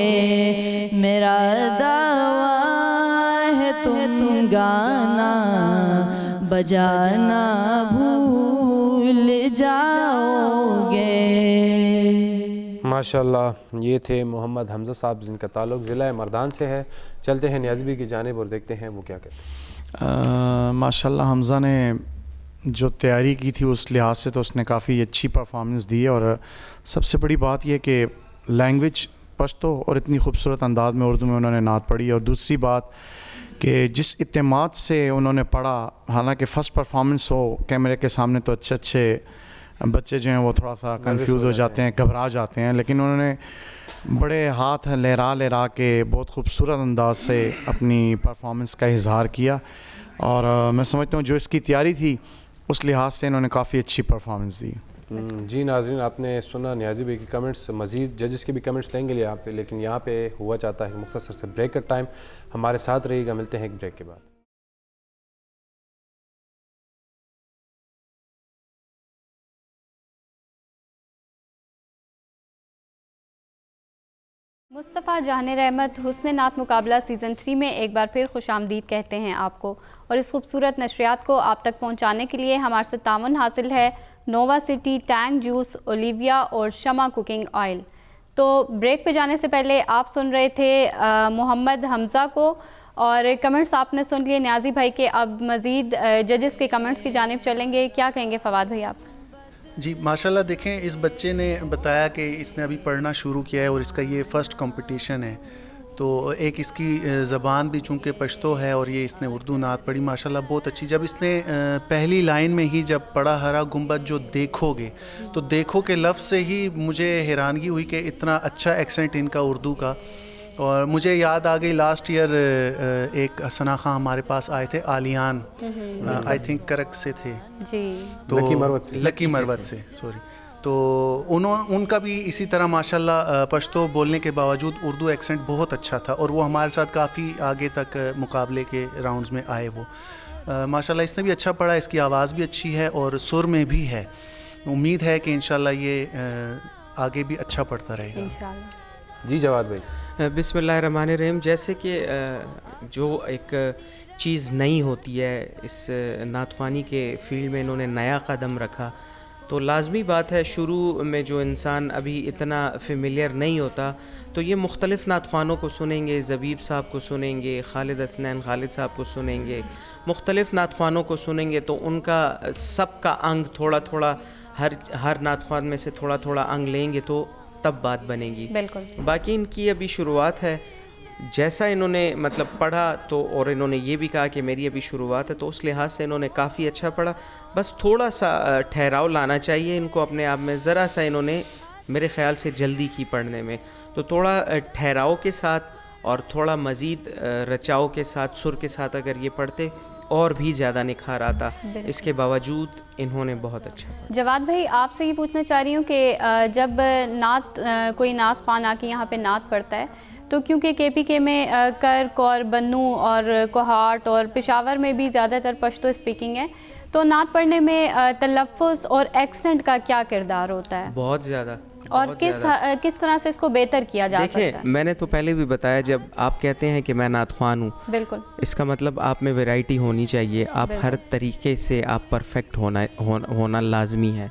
میرا دعویٰ ہے تم گانا بجانا بھول جاؤ گے۔ ماشاءاللہ یہ تھے محمد حمزہ صاحب جن کا تعلق ضلع مردان سے ہے۔ چلتے ہیں نیازی بھائی کی جانب اور دیکھتے ہیں وہ کیا کہتے ہیں۔ ماشاءاللہ حمزہ نے جو تیاری کی تھی اس لحاظ سے تو اس نے کافی اچھی پرفارمنس دی ہے، اور سب سے بڑی بات یہ کہ لینگویج پشتو اور اتنی خوبصورت انداز میں اردو میں انہوں نے نعت پڑھی، اور دوسری بات کہ جس اعتماد سے انہوں نے پڑھا، حالانکہ فرسٹ پرفارمنس ہو کیمرے کے سامنے تو اچھے بچے جو ہیں وہ تھوڑا سا کنفیوز ہو جاتے ہیں، گھبرا جاتے ہیں، لیکن انہوں نے بڑے ہاتھ لہرا کے بہت خوبصورت انداز سے اپنی پرفارمنس کا اظہار کیا، اور میں سمجھتا ہوں جو اس کی تیاری تھی اس لحاظ سے انہوں نے کافی اچھی پرفارمنس دی۔ جی ناظرین، آپ نے سنا نیازی بھائی کی کمنٹس، مزید ججز کے بھی کمنٹس لیں گے یہاں پہ، لیکن یہاں پہ ہوا چاہتا ہے مختصر سے بریک کا ٹائم۔ ہمارے ساتھ رہیے گا، ملتے ہیں ایک بریک کے بعد۔ مصطفیٰ جہان رحمت حسن نعت مقابلہ سیزن 3 میں ایک بار پھر خوش آمدید کہتے ہیں آپ کو، اور اس خوبصورت نشریات کو آپ تک پہنچانے کے لیے ہمارے سے تعاون حاصل ہے نووا سٹی، ٹینگ جوس، اولیویا اور شمع کوکنگ آئل۔ تو بریک پہ جانے سے پہلے آپ سن رہے تھے محمد حمزہ کو، اور کمنٹس آپ نے سن لیے نیازی بھائی کے۔ اب مزید ججز کے کمنٹس کی جانب چلیں گے، کیا کہیں گے فواد بھائی آپ؟ جی ماشاءاللہ، دیکھیں اس بچے نے بتایا کہ اس نے ابھی پڑھنا شروع کیا ہے اور اس کا یہ فرسٹ کمپٹیشن ہے، تو ایک اس کی زبان بھی چونکہ پشتو ہے اور یہ اس نے اردو نعت پڑھی ماشاءاللہ بہت اچھی۔ جب اس نے پہلی لائن میں ہی جب پڑھا ہرا گنبد جو دیکھو گے، تو دیکھو کے لفظ سے ہی مجھے حیرانگی ہوئی کہ اتنا اچھا ایکسنٹ ان کا اردو کا، اور مجھے یاد آ گئی لاسٹ ایئر ایک ثنا خان ہمارے پاس آئے تھے، آلیان آئی تھنک کرک سے تھے، جی تو لکی مروت سے سوری، تو ان کا بھی اسی طرح ماشاءاللہ پشتو بولنے کے باوجود اردو ایکسنٹ بہت اچھا تھا، اور وہ ہمارے ساتھ کافی آگے تک مقابلے کے راؤنڈز میں آئے۔ وہ ماشاءاللہ اس نے بھی اچھا پڑھا، اس کی آواز بھی اچھی ہے اور سر میں بھی ہے، امید ہے کہ انشاءاللہ یہ آگے بھی اچھا پڑھتا رہے گا انشاءاللہ۔ جی جواد بھائی۔ بسم اللہ الرحمن الرحیم۔ جیسے کہ جو ایک چیز نئی ہوتی ہے اس نعت خوانی کے فیلڈ میں انہوں نے نیا قدم رکھا، تو لازمی بات ہے شروع میں جو انسان ابھی اتنا فیملیئر نہیں ہوتا تو یہ مختلف نعت خوانوں کو سنیں گے، زبیب صاحب کو سنیں گے، خالد حسنین خالد صاحب کو سنیں گے، مختلف نعت خوانوں کو سنیں گے، تو ان کا سب کا انگ تھوڑا تھوڑا ہر نعت خوان میں سے تھوڑا تھوڑا انگ لیں گے تو تب بات بنے گی۔ بالکل۔ باقی ان کی ابھی شروعات ہے، جیسا انہوں نے مطلب پڑھا تو، اور انہوں نے یہ بھی کہا کہ میری ابھی شروعات ہے، تو اس لحاظ سے انہوں نے کافی اچھا پڑھا، بس تھوڑا سا ٹھہراؤ لانا چاہیے ان کو اپنے آپ میں، ذرا سا انہوں نے میرے خیال سے جلدی کی پڑھنے میں، تو تھوڑا ٹھہراؤ کے ساتھ اور تھوڑا مزید رچاؤ کے ساتھ سر کے ساتھ اگر یہ پڑھتے اور بھی زیادہ نکھار آتا، اس کے باوجود انہوں نے بہت اچھا پڑھا۔ جواد بھائی آپ سے یہ پوچھنا چاہ رہی ہوں کہ جب کوئی نعت خوان آ کے یہاں پہ نعت پڑھتا ہے تو کیونکہ KPK میں کرک اور بنو اور کوہاٹ اور پشاور میں بھی زیادہ تر پشتو اسپیکنگ ہے، تو نعت پڑھنے میں تلفظ اور ایکسنٹ کا کیا کردار ہوتا ہے؟ بہت زیادہ. اور کس طرح سے اس کو بہتر کیا جا سکتا ہے؟ دیکھیں، میں نے تو پہلے بھی بتایا، جب آپ کہتے ہیں کہ میں نعت خوان ہوں، بالکل، اس کا مطلب آپ میں ویرائٹی ہونی چاہیے، آپ ہر طریقے سے آپ پرفیکٹ ہونا لازمی ہے.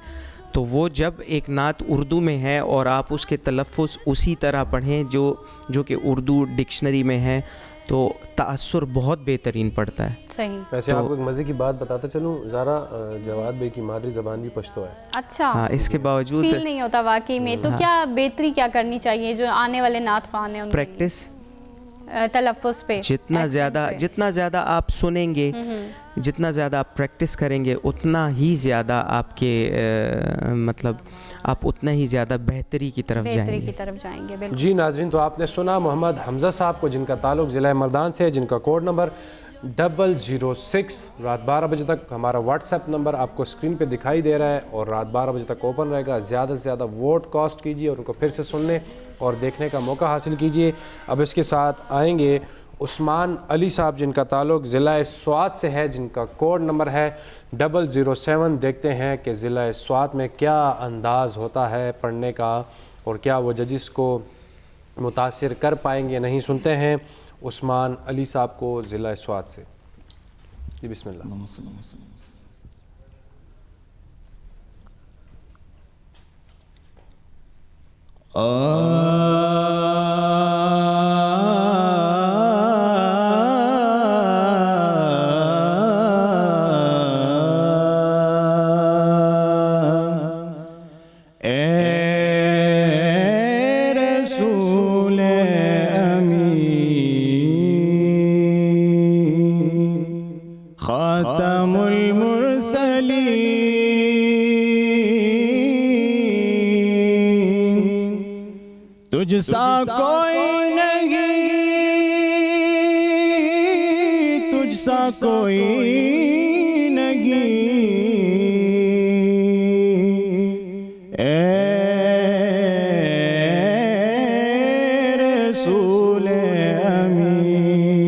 تو وہ جب ایک نعت اردو میں ہے اور آپ اس کے تلفظ اسی طرح پڑھیں جو کہ اردو ڈکشنری میں ہے، تو تأثر بہت بہترین پڑتا ہے. صحیح. ویسے آپ کو ایک مزے کی بات بتاتا چلوں، زارا جواد بھائی کی مادری زبان بھی پشتو ہے. اچھا. ہاں، اس کے باوجود فیل نہیں ہوتا واقعی میں. تو کیا بہتری کیا کرنی چاہیے جو آنے والے نعت خوان ہیں ان کے لیے؟ پریکٹس، تلفظ پہ جتنا زیادہ آپ سنیں گے، جتنا زیادہ آپ پریکٹس کریں گے، اتنا ہی زیادہ آپ کے مطلب آپ اتنا ہی زیادہ بہتری کی طرف جائیں گے. جی ناظرین، تو آپ نے سنا محمد حمزہ صاحب کو، جن کا تعلق ضلع مردان سے ہے، جن کا کوڈ نمبر 006. رات 12 بجے تک ہمارا واٹس ایپ نمبر آپ کو اسکرین پہ دکھائی دے رہا ہے اور رات 12 بجے تک اوپن رہے گا. زیادہ سے زیادہ ووٹ کاسٹ کیجیے اور ان کو پھر سے سننے اور دیکھنے کا موقع حاصل کیجیے. اب اس کے ساتھ آئیں گے عثمان علی صاحب، جن کا تعلق ضلع سوات سے ہے، جن کا کوڈ نمبر ہے 007. دیکھتے ہیں کہ ضلع سوات میں کیا انداز ہوتا ہے پڑھنے کا اور کیا وہ ججز کو متاثر کر پائیں گے. نہیں، سنتے ہیں عثمان علی صاحب کو ضلع سوات سے. جی بسم اللہ. خاتم المرسلین، تجھ سا کوئی نہیں، تجھ سا کوئی نہیں، اے رسول امین،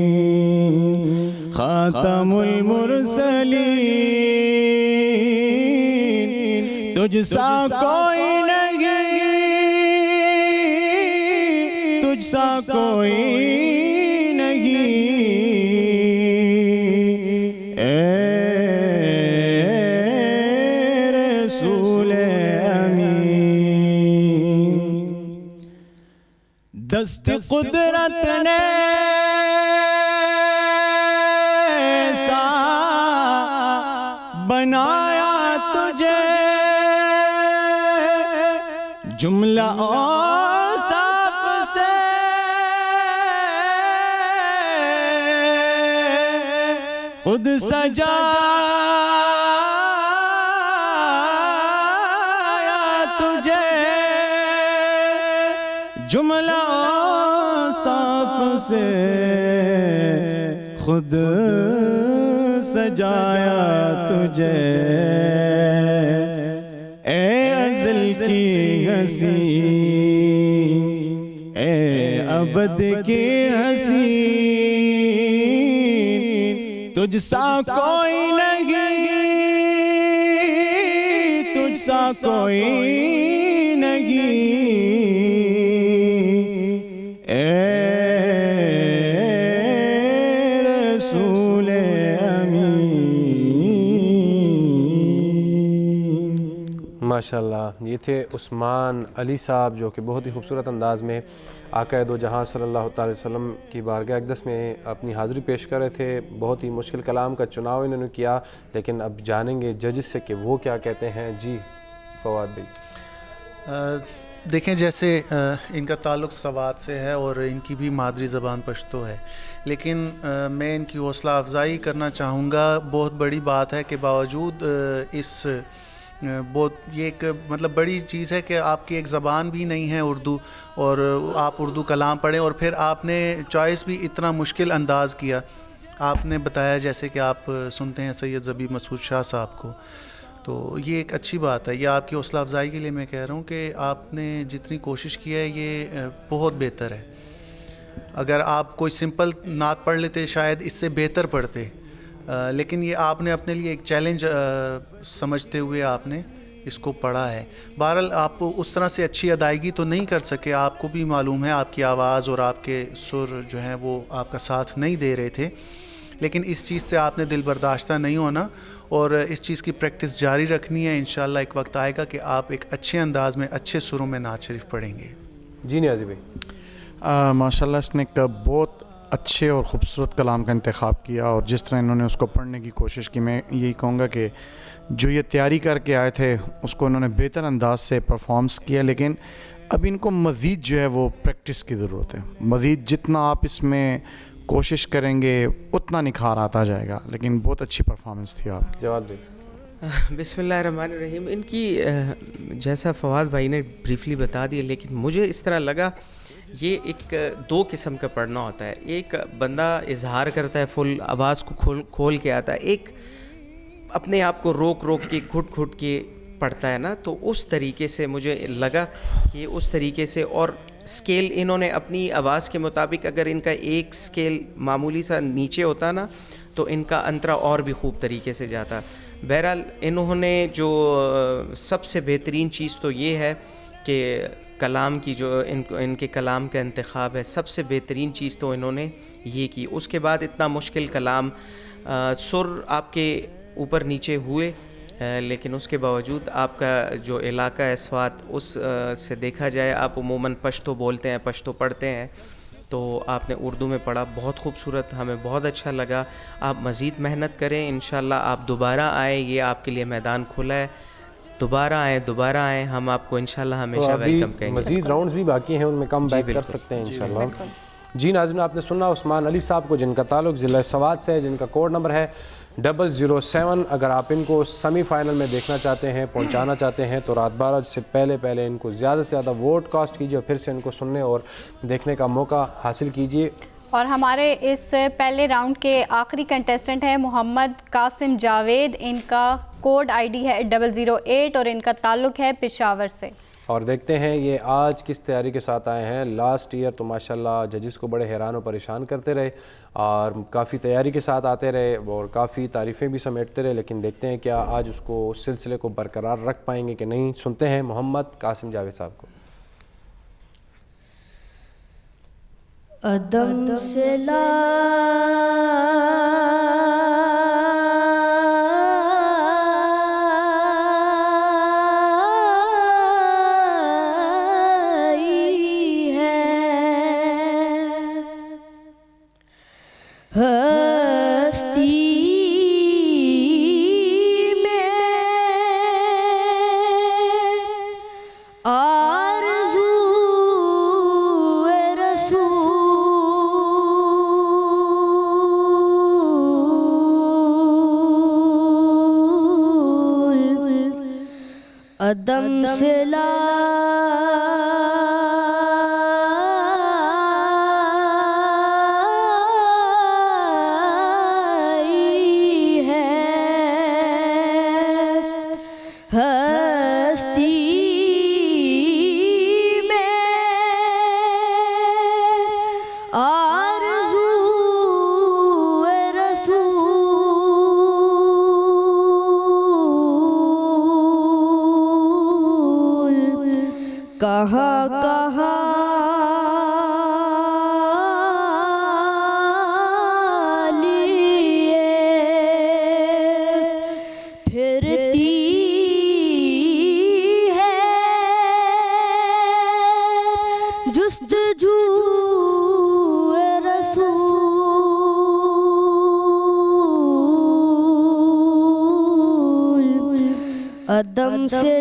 خاتم المرسلین، تجھ سا کوئی نہیں، تجھ سا کوئی نہیں، اے رسول امین. دست قدرت نے ایسا بنایا تجھے، جملہ اوصاف سے خود سجایا تجھے، جملہ اوصاف سے خود سجایا تجھے، اے ازل کی حسین، اے ابد کی حسین، تجھ سا کوئی نہیں، تجھ سا کوئی نہیں، اے رسول امین. ماشاءاللہ، یہ تھے عثمان علی صاحب، جو کہ بہت ہی خوبصورت انداز میں آقا دو جہاں صلی اللہ تعالی وسلم کی بارگاہ اقدس میں اپنی حاضری پیش کر رہے تھے. بہت ہی مشکل کلام کا چناؤ انہوں نے کیا، لیکن اب جانیں گے ججز سے کہ وہ کیا کہتے ہیں. جی فواد بھائی. دیکھیں، جیسے ان کا تعلق سوات سے ہے اور ان کی بھی مادری زبان پشتو ہے، لیکن میں ان کی حوصلہ افزائی کرنا چاہوں گا. بہت بڑی بات ہے کہ باوجود اس یہ ایک مطلب بڑی چیز ہے کہ آپ کی ایک زبان بھی نہیں ہے اردو اور آپ اردو کلام پڑھیں، اور پھر آپ نے چوائس بھی اتنا مشکل انداز کیا. آپ نے بتایا جیسے کہ آپ سنتے ہیں سید ذبیح مسعود شاہ صاحب کو، تو یہ ایک اچھی بات ہے. یہ آپ کی حوصلہ افزائی کے لیے میں کہہ رہا ہوں کہ آپ نے جتنی کوشش کی ہے یہ بہت بہتر ہے. اگر آپ کوئی سمپل نعت پڑھ لیتے شاید اس سے بہتر پڑھتے، لیکن یہ آپ نے اپنے لیے ایک چیلنج سمجھتے ہوئے آپ نے اس کو پڑھا ہے. بہرحال آپ اس طرح سے اچھی ادائیگی تو نہیں کر سکے، آپ کو بھی معلوم ہے آپ کی آواز اور آپ کے سر جو ہیں وہ آپ کا ساتھ نہیں دے رہے تھے، لیکن اس چیز سے آپ نے دل برداشتہ نہیں ہونا اور اس چیز کی پریکٹس جاری رکھنی ہے. انشاءاللہ ایک وقت آئے گا کہ آپ ایک اچھے انداز میں اچھے سروں میں نعت شریف پڑھیں گے. جی نیازی بھائی. ماشاء اللہ اس نے ایک بہت اچھے اور خوبصورت کلام کا انتخاب کیا، اور جس طرح انہوں نے اس کو پڑھنے کی کوشش کی، میں یہی کہوں گا کہ جو یہ تیاری کر کے آئے تھے اس کو انہوں نے بہتر انداز سے پرفارمنس کیا، لیکن اب ان کو مزید جو ہے وہ پریکٹس کی ضرورت ہے. مزید جتنا آپ اس میں کوشش کریں گے اتنا نکھار آتا جائے گا، لیکن بہت اچھی پرفارمنس تھی آپ کی. جواد بھائی. بسم اللہ الرحمن الرحیم. ان کی جیسا فواد بھائی نے بریفلی بتا دیا، لیکن مجھے اس طرح لگا یہ ایک دو قسم کا پڑھنا ہوتا ہے. ایک بندہ اظہار کرتا ہے، فل آواز کو کھول کے آتا ہے، ایک اپنے آپ کو روک کے گھٹ گھٹ کے پڑھتا ہے نا. تو اس طریقے سے مجھے لگا کہ اس طریقے سے، اور سکیل انہوں نے اپنی آواز کے مطابق، اگر ان کا ایک سکیل معمولی سا نیچے ہوتا نا تو ان کا انترا اور بھی خوب طریقے سے جاتا. بہرحال انہوں نے جو سب سے بہترین چیز تو یہ ہے کہ کلام کی جو ان کے کلام کا انتخاب ہے، سب سے بہترین چیز تو انہوں نے یہ کی. اس کے بعد اتنا مشکل کلام، سر آپ کے اوپر نیچے ہوئے، لیکن اس کے باوجود آپ کا جو علاقہ ہے سوات، اس سے دیکھا جائے آپ عموماً پشتو بولتے ہیں، پشتو پڑھتے ہیں، تو آپ نے اردو میں پڑھا، بہت خوبصورت، ہمیں بہت اچھا لگا. آپ مزید محنت کریں، انشاءاللہ آپ دوبارہ آئیں، یہ آپ کے لیے میدان کھلا ہے. دوبارہ آئیں، ہم آپ کو انشاءاللہ ہمیشہ ویلکم کہیں گے. مزید راؤنڈز بھی باقی ہیں، ان میں کم بیک کر سکتے ہیں انشاءاللہ. جی ناظرین، آپ نے سنا عثمان علی صاحب کو، جن کا تعلق ضلع سوات سے ہے، جن کا کوڈ نمبر ہے 007. اگر آپ ان کو سیمی فائنل میں دیکھنا چاہتے ہیں، پہنچانا چاہتے ہیں، تو رات 12 سے پہلے ان کو زیادہ سے زیادہ ووٹ کاسٹ کیجیے اور پھر سے ان کو سننے اور دیکھنے کا موقع حاصل کیجیے. اور ہمارے اس پہلے راؤنڈ کے آخری کنٹیسٹنٹ ہیں محمد قاسم جاوید. ان کا کوڈ آئی ڈی ہے 008 اور ان کا تعلق ہے پشاور سے. اور دیکھتے ہیں یہ آج کس تیاری کے ساتھ آئے ہیں. لاسٹ ایئر تو ماشاءاللہ ججز کو بڑے حیران و پریشان کرتے رہے اور کافی تیاری کے ساتھ آتے رہے اور کافی تعریفیں بھی سمیٹتے رہے، لیکن دیکھتے ہیں کیا آج اس کو، اس سلسلے کو برقرار رکھ پائیں گے کہ نہیں. سنتے ہیں محمد قاسم جاوید صاحب کو. ادم سے ادم سے کہاں لیے پھرتی ہے جستجو رسول ادم سے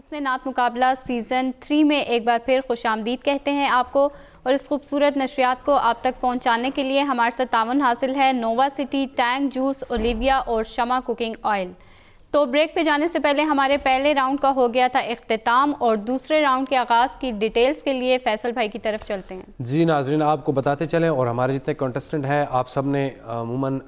حسن نعت مقابلہ سیزن 3 میں ایک بار پھر خوش آمدید کہتے ہیں آپ کو، اور اس خوبصورت نشریات کو آپ تک پہنچانے کے لیے ہمارے ساتھ تعاون حاصل ہے نووا سٹی، ٹینگ جوس، اولیویا اور شمع کوکنگ آئل۔ تو بریک پہ جانے سے پہلے ہمارے پہلے راؤنڈ کا ہو گیا تھا اختتام، اور دوسرے راؤنڈ کے آغاز کی ڈیٹیلز کے لیے فیصل بھائی کی طرف چلتے ہیں۔ جی ناظرین، آپ کو بتاتے چلیں، اور ہمارے جتنے کنٹسٹنٹ ہیں آپ سب نے عموماً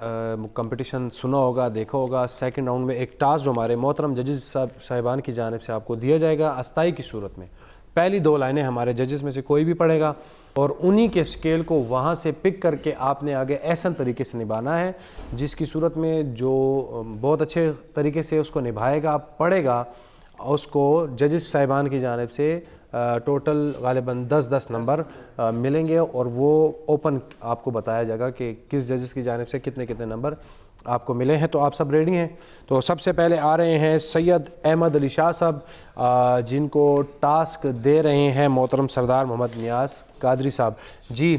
کمپٹیشن سنا ہوگا، دیکھا ہوگا۔ سیکنڈ راؤنڈ میں ایک ٹاسک جو ہمارے محترم ججز صاحبان کی جانب سے آپ کو دیا جائے گا استائی کی صورت میں۔ پہلی 2 لائنیں ہمارے ججز میں سے کوئی بھی پڑھے گا، اور انہی کے اسکیل کو وہاں سے پک کر کے آپ نے آگے احسن طریقے سے نبھانا ہے، جس کی صورت میں جو بہت اچھے طریقے سے اس کو نبھائے گا، پڑھے گا، اس کو ججز صاحبان کی جانب سے ٹوٹل غالباً 10 نمبر ملیں گے، اور وہ اوپن آپ کو بتایا جائے گا کہ کس ججز کی جانب سے کتنے نمبر آپ کو ملے ہیں۔ تو آپ سب ریڈی ہیں؟ تو سب سے پہلے آ رہے ہیں سید احمد علی شاہ صاحب، جن کو ٹاسک دے رہے ہیں محترم سردار محمد نیاز قادری صاحب۔ جی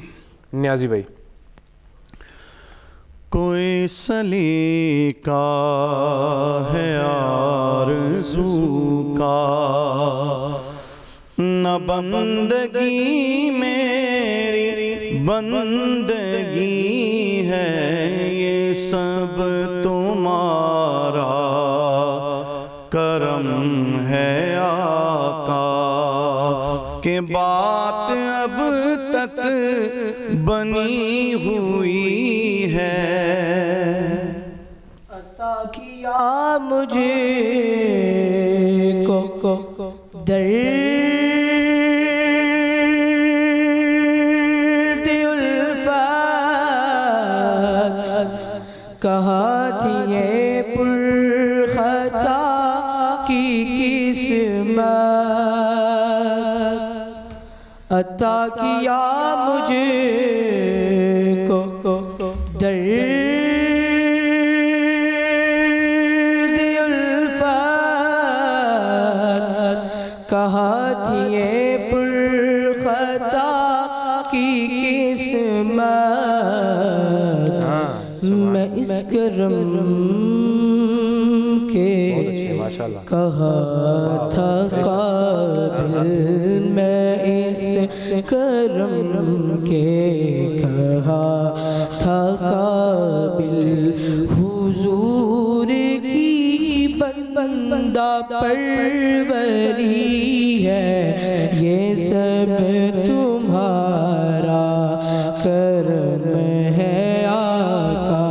نیازی بھائی۔ کوئی سلیقہ ہے آرزو کا، نہ بندگی میری بندگی ہے، یہ سب تمہارا کرم ہے آقا، کہ بات اب تک بنی ہوئی ہے، عطا کیا مجھے کو درد الفت، کہا تھی یہ پرخطا کی قسمت، عطا کیا مجھے کو درد الفت، کہا تھی یہ پرخطا کی قسمت، میں اس کرم کے کہا تھا قابل، میں اس کرم کے کہا تھا قابل، حضور کی بندہ پروری ہے، یہ سب تمہارا کرم ہے آقا،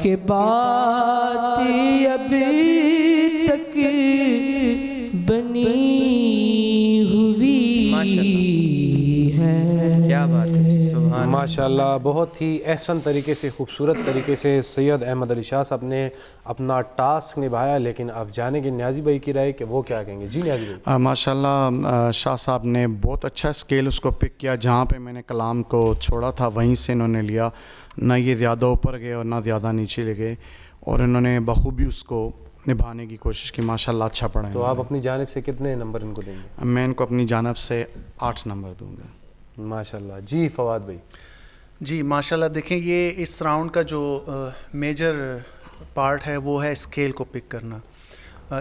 کہ بات ابھی تک بنی ہوئی ہے۔ کیا بات ہے جی، سبحان ماشاءاللہ، بہت ہی احسن طریقے سے، خوبصورت طریقے سے سید احمد علی شاہ صاحب نے اپنا ٹاسک نبھایا، لیکن اب جانے گے نیازی بھائی کی رائے کہ وہ کیا کہیں گے۔ جی نیازی بھائی۔ ماشاءاللہ شاہ صاحب نے بہت اچھا اسکیل اس کو پک کیا، جہاں پہ میں نے کلام کو چھوڑا تھا وہیں سے انہوں نے لیا، نہ یہ زیادہ اوپر گئے اور نہ زیادہ نیچے لے گئے، اور انہوں نے بخوبی اس کو نبھانے کی کوشش کی۔ ماشاءاللہ اچھا پڑھا ہے۔ تو آپ اپنی جانب سے کتنے نمبر ان کو دیں گے؟ میں ان کو اپنی جانب سے 8 نمبر دوں گا۔ ماشاءاللہ۔ جی فواد بھائی۔ جی ماشاءاللہ، دیکھیں یہ اس راؤنڈ کا جو میجر پارٹ ہے وہ ہے اسکیل کو پک کرنا،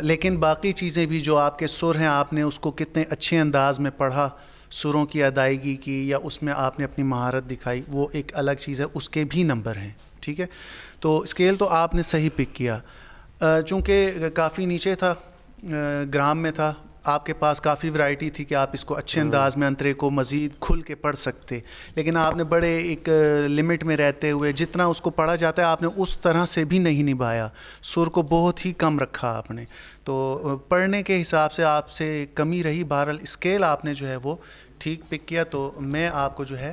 لیکن باقی چیزیں بھی جو آپ کے سر ہیں، آپ نے اس کو کتنے اچھے انداز میں پڑھا، سروں کی ادائیگی کی، یا اس میں آپ نے اپنی مہارت دکھائی، وہ ایک الگ چیز ہے، اس کے بھی نمبر ہیں، ٹھیک ہے۔ تو اسکیل تو آپ نے صحیح پک کیا، چونکہ کافی نیچے تھا، گرام میں تھا، آپ کے پاس کافی ورائٹی تھی کہ آپ اس کو اچھے انداز میں انترے کو مزید کھل کے پڑھ سکتے، لیکن آپ نے بڑے ایک لمٹ میں رہتے ہوئے جتنا اس کو پڑھا جاتا ہے آپ نے اس طرح سے بھی نہیں نبھایا، سر کو بہت ہی کم رکھا آپ نے، تو پڑھنے کے حساب سے آپ سے کمی رہی۔ بہرحال اسکیل آپ نے جو ہے وہ ٹھیک پک کیا، تو میں آپ کو جو ہے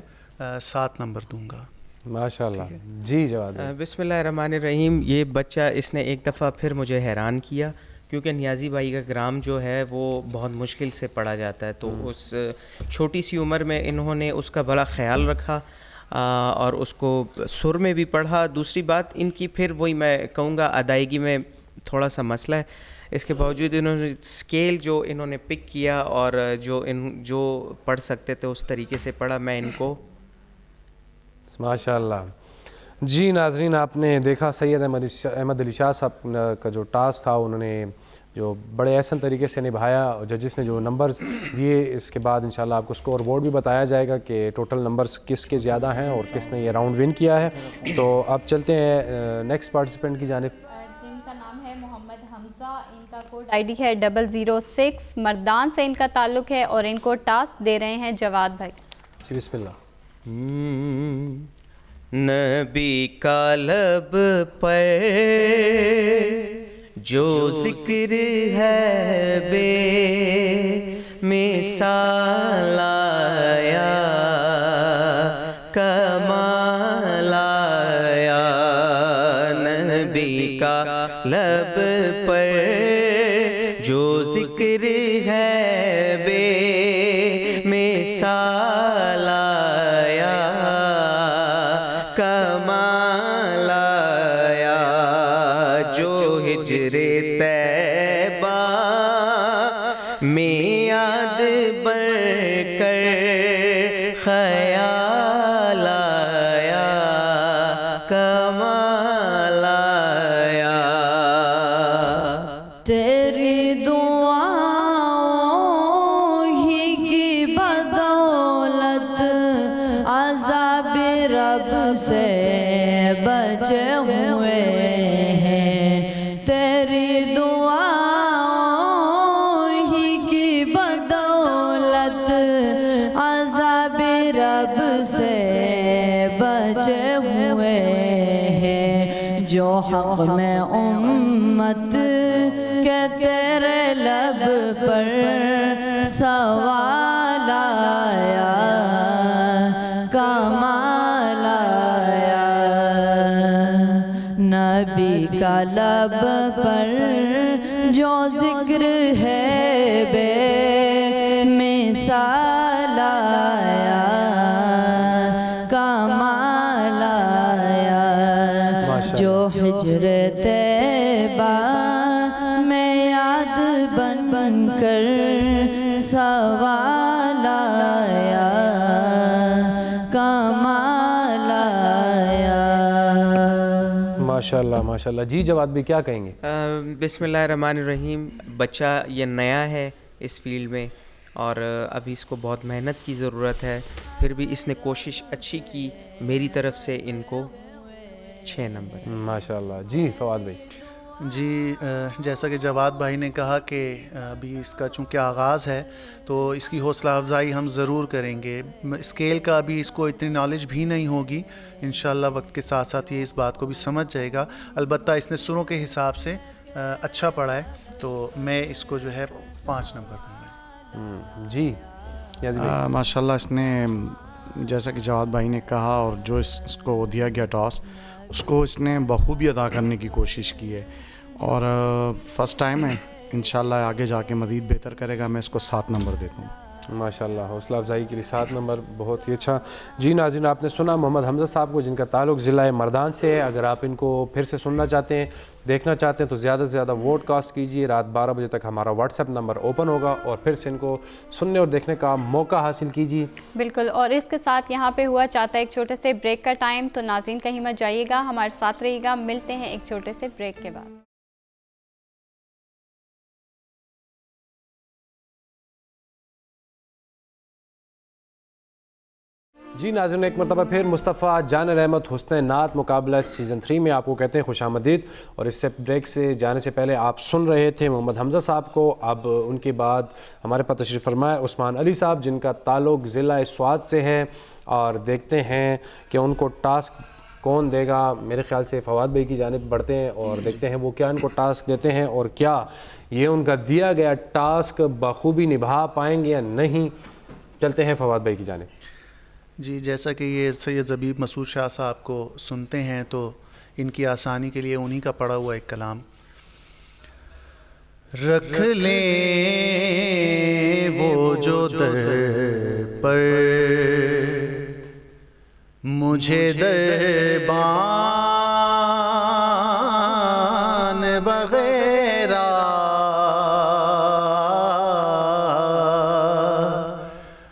7 نمبر دوں گا۔ ماشاءاللہ۔ جی جواد۔ بسم اللہ الرحمن الرحیم۔ یہ بچہ اس نے ایک دفعہ پھر مجھے حیران کیا، کیونکہ نیازی بھائی کا گرام جو ہے وہ بہت مشکل سے پڑھا جاتا ہے، تو اس چھوٹی سی عمر میں انہوں نے اس کا بڑا خیال رکھا اور اس کو سر میں بھی پڑھا۔ دوسری بات ان کی پھر وہی میں کہوں گا ادائیگی میں تھوڑا سا مسئلہ ہے، اس کے باوجود انہوں نے اسکیل جو انہوں نے پک کیا اور جو پڑھ سکتے تھے اس طریقے سے پڑھا، میں ان کو ماشاءاللہ۔ جی ناظرین، آپ نے دیکھا سید احمد علی شاہ صاحب کا جو ٹاسک تھا، انہوں نے جو بڑے احسن طریقے سے نبھایا. اور ججز نے جو نمبرز دیے اس کے بعد انشاءاللہ آپ کو اسکور بورڈ بھی بتایا جائے گا کہ ٹوٹل نمبرز کس کے زیادہ ہیں اور کس نے یہ راؤنڈ ون کیا ہے. تو اب چلتے ہیں نیکسٹ پارٹیسپینٹ کی جانب. جن کا نام ہے محمد حمزہ, ان کا کوڈ آئی ڈی ہے 006, مردان سے ان کا تعلق ہے اور ان کو ٹاسک دے رہے ہیں جواد بھائی. جی بسم اللہ. نبی کا لب پر جو ذکر ہے بے مثال آیا, کمال آیا. نبی کا لب پر جو ذکر ہے بے مثال آیا, کمال آیا. جو ہجر طیبہ میں یاد بڑھ کر خیال آیا, کمال آیا. تیری دعاؤں ہی کی بدولت عذاب رب سے بچے ہوئے ہیں. تیری دعاؤں ہی کی بدولت عذاب رب سے بچے ہوئے ہیں. جو حق میں امت کہ تیرے لب پر سوال آیا, کمال آیا. نبی کا لب پر جو ذکر ہے بے مثال آیا, کمال آیا. جو ہجر طیبہ میں یاد بن بن کر سوال آیا, کمال آیا. ماشاءاللہ ماشاءاللہ. جی جواد بھی کیا کہیں گے؟ بسم اللہ الرحمن الرحیم. بچہ یہ نیا ہے اس فیلڈ میں اور ابھی اس کو بہت محنت کی ضرورت ہے, پھر بھی اس نے کوشش اچھی کی. میری طرف سے ان کو 6 نمبر. ماشاءاللہ. جی فواد بھائی. جی جیسا کہ جواد بھائی نے کہا کہ ابھی اس کا چونکہ آغاز ہے تو اس کی حوصلہ افزائی ہم ضرور کریں گے. اسکیل کا ابھی اس کو اتنی نالج بھی نہیں ہوگی, انشاءاللہ وقت کے ساتھ ساتھ یہ اس بات کو بھی سمجھ جائے گا. البتہ اس نے سروں کے حساب سے اچھا پڑھا ہے تو میں اس کو جو ہے 5 نمبر دوں گا. جی ماشاءاللہ اس نے جیسا کہ جواد بھائی نے کہا اور جو اس کو دیا گیا ٹاس اس کو اس نے بخوبی ادا کرنے کی کوشش کی ہے اور فرسٹ ٹائم ہے. انشاءاللہ آگے جا کے مزید بہتر کرے گا. میں اس کو 7 نمبر دیتا ہوں. ماشاءاللہ. حوصلہ افزائی کے لیے 7 نمبر بہت ہی اچھا. جی ناظرین آپ نے سنا محمد حمزہ صاحب کو جن کا تعلق ضلع مردان سے ہے. اگر آپ ان کو پھر سے سننا چاہتے ہیں, دیکھنا چاہتے ہیں تو زیادہ سے زیادہ ووٹ کاسٹ کیجیے. رات 12 بجے تک ہمارا واٹس ایپ نمبر اوپن ہوگا اور پھر سے ان کو سننے اور دیکھنے کا موقع حاصل کیجیے. بالکل. اور اس کے ساتھ یہاں پہ ہوا چاہتا ہے ایک چھوٹے سے بریک کا ٹائم, تو ناظرین کہیں مت جائیے گا, ہمارے ساتھ رہیے گا. ملتے ہیں ایک چھوٹے سے بریک کے بعد. جی ناظرین ایک مرتبہ پھر مصطفیٰ جان رحمت حسن نعت مقابلہ سیزن 3 میں آپ کو کہتے ہیں خوش آمدید. اور اس سے بریک سے جانے سے پہلے آپ سن رہے تھے محمد حمزہ صاحب کو. اب ان کے بعد ہمارے پاس تشریف فرمائے عثمان علی صاحب جن کا تعلق ضلع سوات سے ہے, اور دیکھتے ہیں کہ ان کو ٹاسک کون دے گا. میرے خیال سے فواد بھائی کی جانب بڑھتے ہیں اور دیکھتے ہیں وہ کیا ان کو ٹاسک دیتے ہیں اور کیا یہ ان کا دیا گیا ٹاسک بخوبی نبھا پائیں گے یا نہیں. چلتے ہیں فواد بھائی کی جانب. جی جیسا کہ یہ سید زبیب مسعود شاہ صاحب کو سنتے ہیں تو ان کی آسانی کے لیے انہی کا پڑھا ہوا ایک کلام. رکھ لیں وہ جو در پر مجھے دربان وغیرہ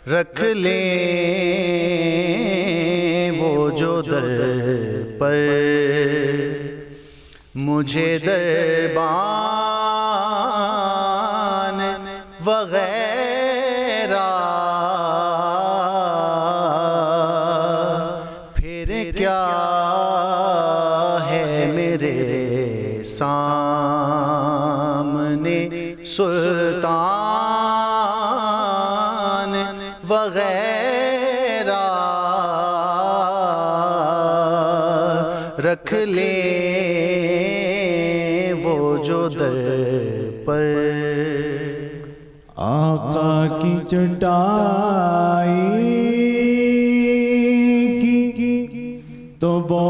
رکھ لیں وہ جو در پر مجھے دربان میرے سامنے سلطان وغیرہ رکھ لیں وہ جو در پر. آقا کی چٹائی کی تو وہ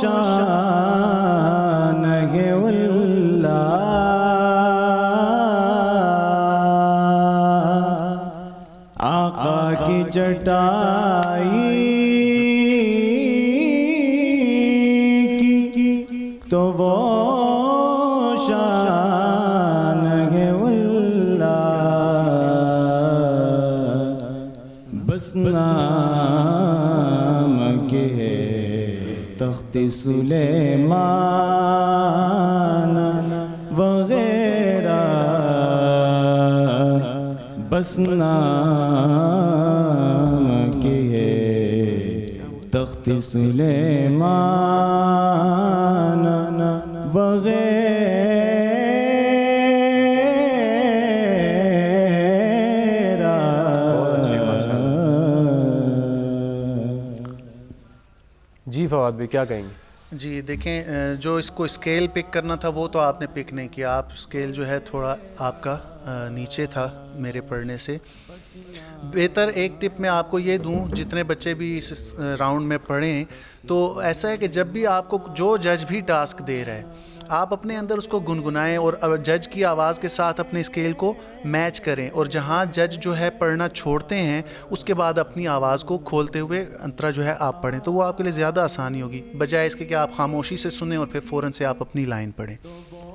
شان ہے اللہ. آقا کی چٹائی کی تو وہ شان ہے بس نام کے تخت سلیمان وغیرہ. بس نام کے تخت سلیمان وغیرہ. جی فواد بھائی کیا کہیں گے؟ جی دیکھیں، جو اس کو اسکیل پک کرنا تھا وہ تو آپ نے پک نہیں کیا. آپ اسکیل جو ہے تھوڑا آپ کا نیچے تھا میرے پڑھنے سے. بہتر ایک ٹپ میں آپ کو یہ دوں، جتنے بچے بھی اس راؤنڈ میں پڑھیں تو ایسا ہے کہ جب بھی آپ کو جو جج بھی ٹاسک دے رہا ہے آپ اپنے اندر اس کو گنگنائیں اور جج کی آواز کے ساتھ اپنے اسکیل کو میچ کریں، اور جہاں جج جو ہے پڑھنا چھوڑتے ہیں اس کے بعد اپنی آواز کو کھولتے ہوئے انترا جو ہے آپ پڑھیں، تو وہ آپ کے لیے زیادہ آسانی ہوگی بجائے اس کے کہ آپ خاموشی سے سنیں اور پھر فوراً سے آپ اپنی لائن پڑھیں.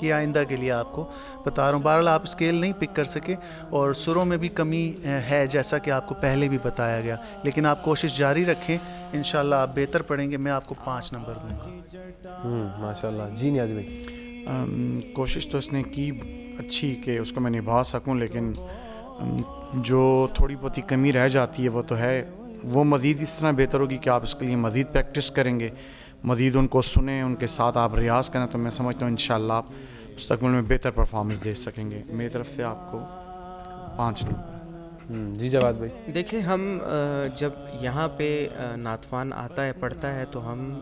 یہ آئندہ کے لیے آپ کو بتا رہا ہوں. بہرحال آپ اسکیل نہیں پک کر سکے اور سروں میں بھی کمی ہے جیسا کہ آپ کو پہلے بھی بتایا گیا، لیکن آپ کوشش جاری رکھیں، انشاءاللہ آپ بہتر پڑھیں گے. میں آپ کو 5 نمبر دوں گا. ماشاء اللہ. جی نیاز بھائی. کوشش تو اس نے کی اچھی کہ اس کو میں نبھا سکوں، لیکن جو تھوڑی بہت ہی کمی رہ جاتی ہے وہ تو ہے. وہ مزید اس طرح بہتر ہوگی کہ آپ اس کے لیے مزید پریکٹس کریں گے، مزید ان کو سنیں، ان کے ساتھ آپ ریاض کریں، تو میں سمجھتا ہوں انشاءاللہ آپ مستقبل میں بہتر پرفارمنس دے سکیں گے. میری طرف سے آپ کو 5 نمبر. جی جواد بھائی. دیکھیں، ہم جب یہاں پہ نعت خوان آتا ہے پڑھتا ہے تو ہم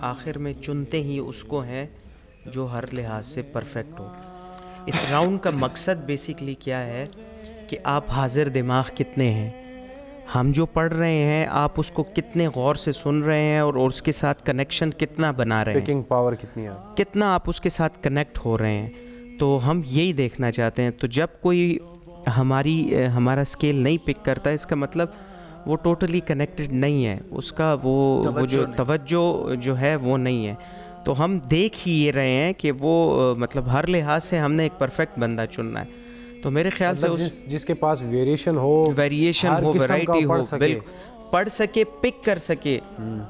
آخر میں چنتے ہی اس کو ہیں جو ہر لحاظ سے پرفیکٹ ہو. اس راؤنڈ کا مقصد بیسیکلی کیا ہے کہ آپ حاضر دماغ کتنے ہیں، ہم جو پڑھ رہے ہیں آپ اس کو کتنے غور سے سن رہے ہیں اور اس کے ساتھ کنیکشن کتنا بنا رہے ہیں، پکنگ پاور کتنی ہے، کتنا آپ اس کے ساتھ کنیکٹ ہو رہے ہیں. تو ہم یہی دیکھنا چاہتے ہیں. تو جب کوئی ہمارا اسکیل نہیں پک کرتا اس کا مطلب وہ ٹوٹلی کنیکٹڈ نہیں ہے، اس کا وہ جو توجہ جو ہے وہ نہیں ہے. تو ہم دیکھ ہی یہ رہے ہیں کہ وہ مطلب ہر لحاظ سے ہم نے ایک پرفیکٹ بندہ چننا ہے. تو میرے خیال سے جس کے پاس ویریشن ہو، ویرائٹی ہو، بالکل پڑھ سکے، پک کر سکے.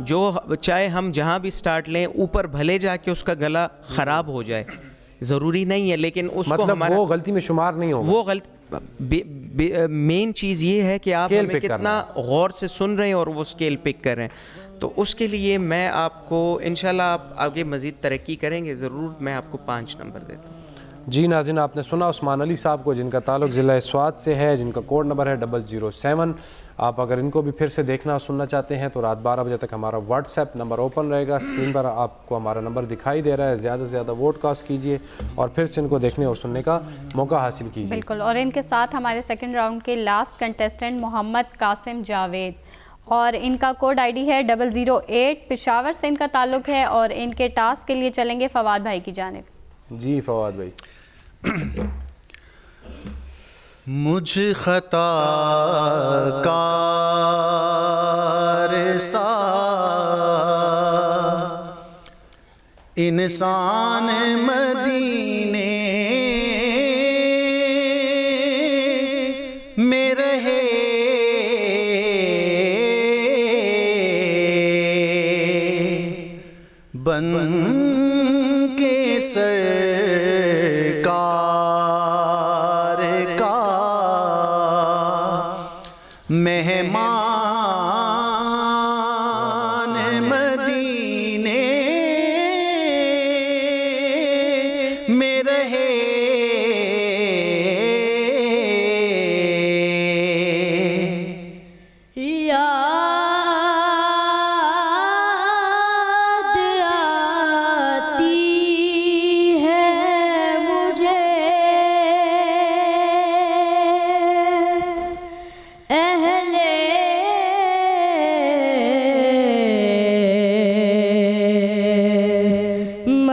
جو چاہے ہم جہاں بھی سٹارٹ لیں اوپر بھلے جا کے اس کا گلا خراب ہو جائے، ضروری نہیں ہے، لیکن اس کو ہمارا وہ غلطی میں شمار نہیں ہوگا. وہ مین چیز یہ ہے کہ آپ ہمیں کتنا غور سے سن رہے ہیں اور وہ اسکیل پک کر رہے ہیں. تو اس کے لیے میں آپ کو انشاءاللہ آپ آگے مزید ترقی کریں گے ضرور، میں آپ کو 5 نمبر دیتا ہوں. جی ناظرین، آپ نے سنا عثمان علی صاحب کو، جن کا تعلق ضلع سوات سے ہے، جن کا کوڈ نمبر ہے 007. آپ اگر ان کو بھی پھر سے دیکھنا سننا چاہتے ہیں تو رات 12 بجے تک ہمارا واٹس ایپ نمبر اوپن رہے گا. اسکرین پر آپ کو ہمارا نمبر دکھائی دے رہا ہے. زیادہ سے زیادہ ووٹ کاسٹ کیجیے اور پھر سے ان کو دیکھنے اور سننے کا موقع حاصل کیجیے. بالکل. اور ان کے ساتھ ہمارے سیکنڈ راؤنڈ کے لاسٹ کنٹیسٹنٹ محمد قاسم جاوید، اور ان کا کوڈ آئی ڈی ہے 008. پشاور سے ان کا تعلق ہے اور ان کے ٹاسک کے لیے چلیں گے فواد بھائی کی جانب. جی فواد بھائی. مجھ خطا کار سا انسان مدینے میں رہے، بن کے سرکار کا مہمان مدینے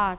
8।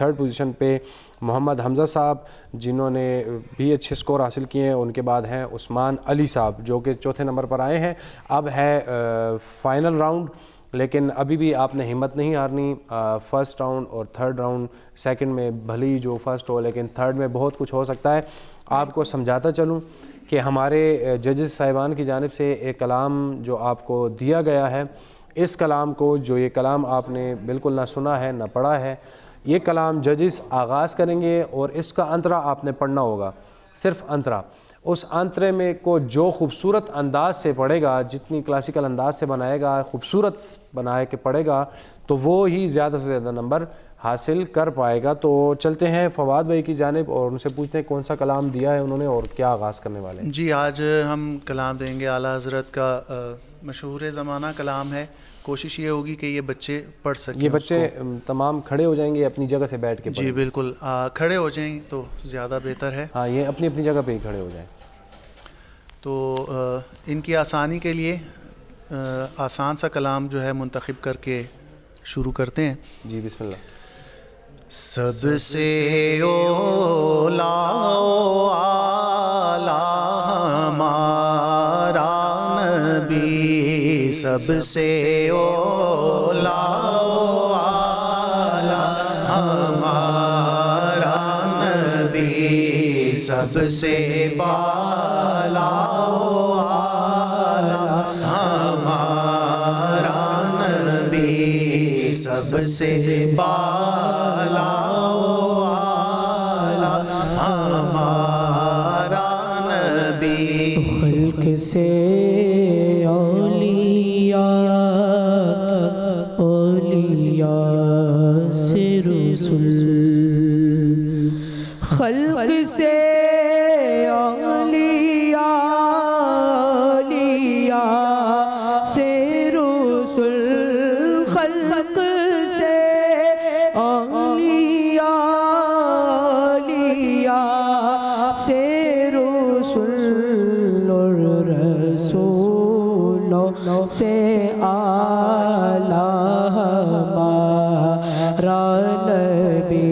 3rd پوزیشن پہ محمد حمزہ صاحب جنہوں نے بھی اچھے سکور حاصل کیے ہیں. ان کے بعد ہیں عثمان علی صاحب جو کہ 4تھے نمبر پر آئے ہیں. اب ہے فائنل راؤنڈ, لیکن ابھی بھی آپ نے ہمت نہیں ہارنی. 1st راؤنڈ اور 3rd راؤنڈ, 2nd میں بھلی جو 1st ہو لیکن 3rd میں بہت کچھ ہو سکتا ہے. آپ کو سمجھاتا چلوں کہ ہمارے ججز صاحبان کی جانب سے ایک کلام جو آپ کو دیا گیا ہے, اس کلام کو, جو یہ کلام آپ نے بالکل نہ سنا ہے نہ پڑھا ہے, یہ کلام ججز آغاز کریں گے اور اس کا انترا آپ نے پڑھنا ہوگا, صرف انترا. اس انترے میں کو جو خوبصورت انداز سے پڑھے گا, جتنی کلاسیکل انداز سے بنائے گا, خوبصورت بنائے کے پڑھے گا, تو وہ ہی زیادہ سے زیادہ نمبر حاصل کر پائے گا. تو چلتے ہیں فواد بھائی کی جانب اور ان سے پوچھتے ہیں کون سا کلام دیا ہے انہوں نے اور کیا آغاز کرنے والے ہیں. جی آج ہم کلام دیں گے اعلیٰ حضرت کا مشہور زمانہ کلام ہے. کوشش یہ ہوگی کہ یہ بچے پڑھ سکیں. یہ بچے تمام کھڑے ہو جائیں گے اپنی جگہ سے بیٹھ کے جی بالکل کھڑے ہو جائیں تو زیادہ بہتر ہے. ہاں, یہ اپنی اپنی جگہ پہ ہی کھڑے ہو جائیں. تو ان کی آسانی کے لیے آسان سا کلام جو ہے منتخب کر کے شروع کرتے ہیں. جی بسم اللہ. سب سے اولا اعلیٰ ہمارا نبی, سب سے اولا اعلیٰ ہمارا نبی, سب سے بالا اعلیٰ ہمارا نبی, سب سے بالا ہمارا نبی. خلق سے اولیاء, اولیاء سے رسول, خلق سے اولیاء, اولیاء سے رسول, خلق سے اولیاء, اولیاء سے رسول, اور رسولوں سے اعلیٰ ہمارا نبی,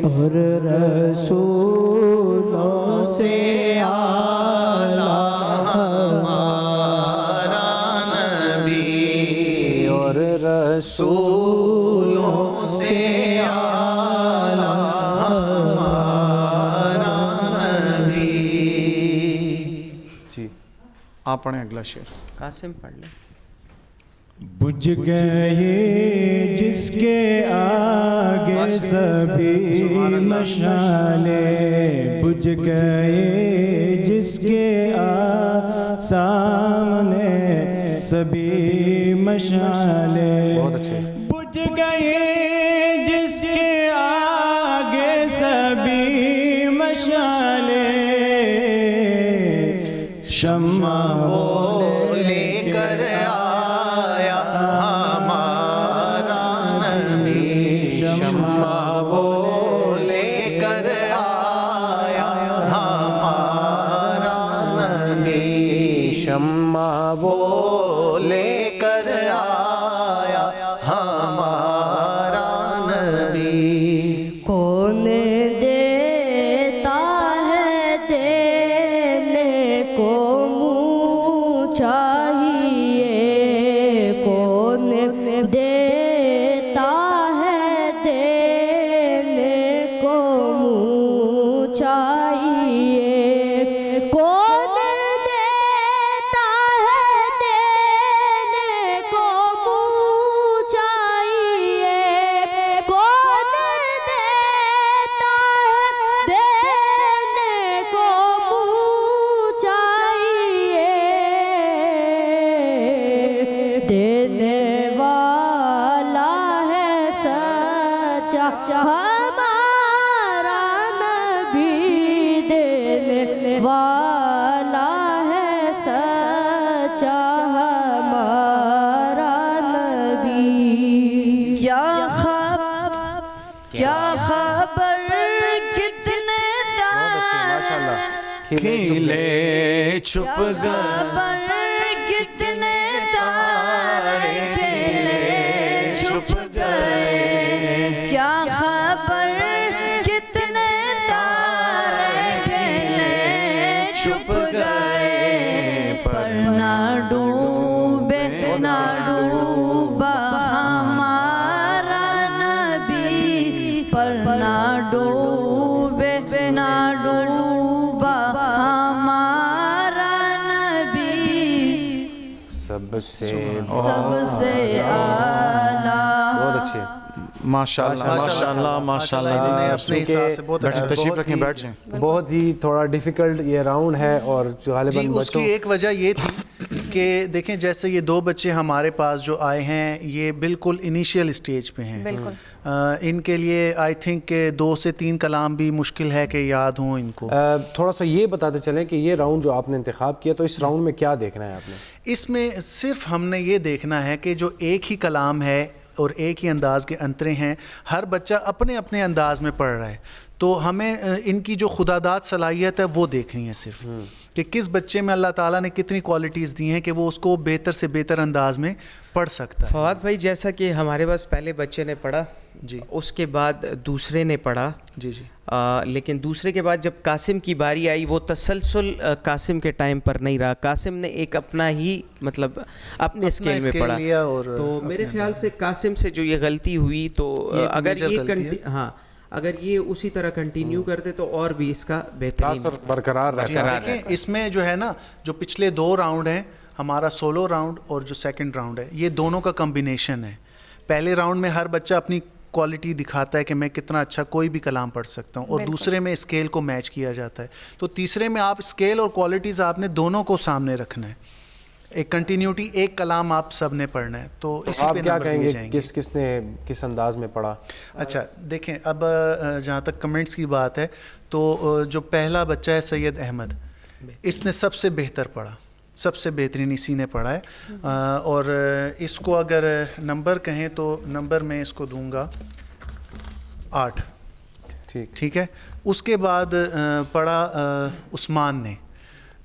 اور رسولوں سے اعلیٰ ہمارا نبی, اور رسولوں سے اعلیٰ ہمارا نبی. جی آپ پڑھیں اگلا شعر. قاسم پڑھ لیں. بجھ گئے جس کے آگے سبھی مشعلیں, بجھ گئے جس کے سامنے سبھی مشعلیں, بہت اچھے. بجھ گئے جس کے آگے سبھی مشعلیں, شمع وہ لے کر آیا ہمارا نبی, شمع وہ لے کر آیا ہمارا نبی, شمع وہ لے کر آیا ہمارا نبی. کون دیتا ہے دینے کو منہ چاہیے, کون دیتا ہے دینے کو منہ چاہیے, کون دیتا ہے دینے کو منہ چاہیے, کون دیتا ہے دینے کو منہ چاہیے, دینے والا ہے سچا ہمارا نبی, دینے والا ہے سچا ہمارا نبی. کیا خبر کتنے کھیلے چھپ گئے, کتنے تارے کھیلے چھپ گئے, نہ ڈوبے نہ ڈوبا ہمارا نبی، پر نہ ڈوبے نہ ڈوبا ہمارا نبی، سب سے اعلیٰ۔ بہت اچھے، ماشاء اللہ ماشاء اللہ ماشاء اللہ، اپنے حساب سے بہت بیٹھے تشریف رکھیں، بیٹھ جائیں۔ بہت ہی تھوڑا ڈیفیکلٹ یہ راؤنڈ ہے، اور غالباً جی اس کی ایک وجہ یہ تھی کہ دیکھیں جیسے یہ دو بچے ہمارے پاس جو آئے ہیں یہ بالکل انیشیل اسٹیج پہ ہیں، ان کے لیے آئی تھنک کہ 2 سے 3 کلام بھی مشکل ہے کہ یاد ہوں ان کو۔ تھوڑا سا یہ بتاتے چلیں کہ یہ راؤنڈ جو آپ نے انتخاب کیا، تو اس راؤنڈ میں کیا دیکھنا ہے آپ نے؟ اس میں صرف ہم نے یہ دیکھنا ہے کہ جو ایک ہی کلام ہے اور ایک ہی انداز کے انترے ہیں، ہر بچہ اپنے اپنے انداز میں پڑھ رہا ہے، تو ہمیں ان کی جو خداداد صلاحیت ہے وہ دیکھنی ہے صرف، کہ کس بچے میں اللہ تعالیٰ نے کتنی کوالٹیز دی ہیں کہ وہ اس کو بہتر سے بہتر انداز میں پڑھ سکتا ہے۔ فواد بھائی، جیسا کہ ہمارے پاس پہلے بچے نے پڑھا، جی اس کے بعد دوسرے نے پڑھا، جی جی لیکن دوسرے کے بعد جب قاسم کی باری آئی، وہ تسلسل قاسم کے ٹائم پر نہیں رہا، قاسم نے ایک اپنا ہی مطلب اپنے اسکیل میں پڑھا، تو میرے خیال سے قاسم سے جو یہ غلطی ہوئی، تو اگر یہ اسی طرح کنٹینیو کرتے تو اور بھی اس کا بہترین برقرار رہتا ہے۔ دیکھیں اس میں جو ہے نا، جو پچھلے 2 راؤنڈ ہیں، ہمارا سولو راؤنڈ اور جو سیکنڈ راؤنڈ ہے، یہ دونوں کا کمبینیشن ہے۔ پہلے راؤنڈ میں ہر بچہ اپنی کوالٹی دکھاتا ہے کہ میں کتنا اچھا کوئی بھی کلام پڑھ سکتا ہوں، اور دوسرے میں اسکیل کو میچ کیا جاتا ہے، تو تیسرے میں آپ اسکیل اور کوالٹیز آپ نے دونوں کو سامنے رکھنا ہے، ایک کنٹینیوٹی، ایک کلام آپ سب نے پڑھنا ہے، تو اسی آپ پہ کیا نمبر کہیں دیے گے جائیں گے۔ کس نے کس انداز میں پڑھا؟ اچھا دیکھیں، اب جہاں تک کمنٹس کی بات ہے، تو جو پہلا بچہ ہے سید احمد، اس نے سب سے بہتر پڑھا، سب سے بہترین اسی نے پڑھا ہے، اور اس کو اگر نمبر کہیں تو نمبر میں اس کو دوں گا 8۔ ٹھیک ہے، اس کے بعد پڑھا عثمان نے،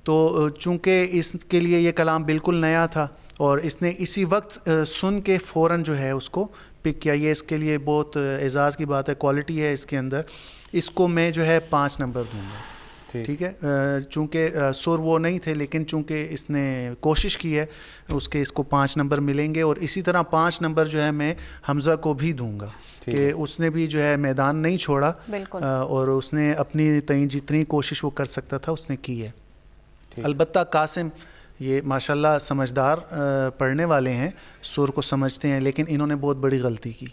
تو چونکہ اس کے لیے یہ کلام بالکل نیا تھا، اور اس نے اسی وقت سن کے فوراً جو ہے اس کو پک کیا، یہ اس کے لیے بہت اعزاز کی بات ہے، کوالٹی ہے اس کے اندر، اس کو میں جو ہے 5 نمبر دوں گا۔ ٹھیک ہے، چونکہ سر وہ نہیں تھے، لیکن چونکہ اس نے کوشش کی ہے، اس کو 5 نمبر ملیں گے، اور اسی طرح 5 نمبر جو ہے میں حمزہ کو بھی دوں گا، کہ اس نے بھی جو ہے میدان نہیں چھوڑا، اور اس نے اپنی جتنی کوشش وہ کر سکتا تھا اس نے کی ہے۔ البتہ قاسم یہ ماشاءاللہ سمجھدار پڑھنے والے ہیں، سر کو سمجھتے ہیں، لیکن انہوں نے بہت بڑی غلطی کی،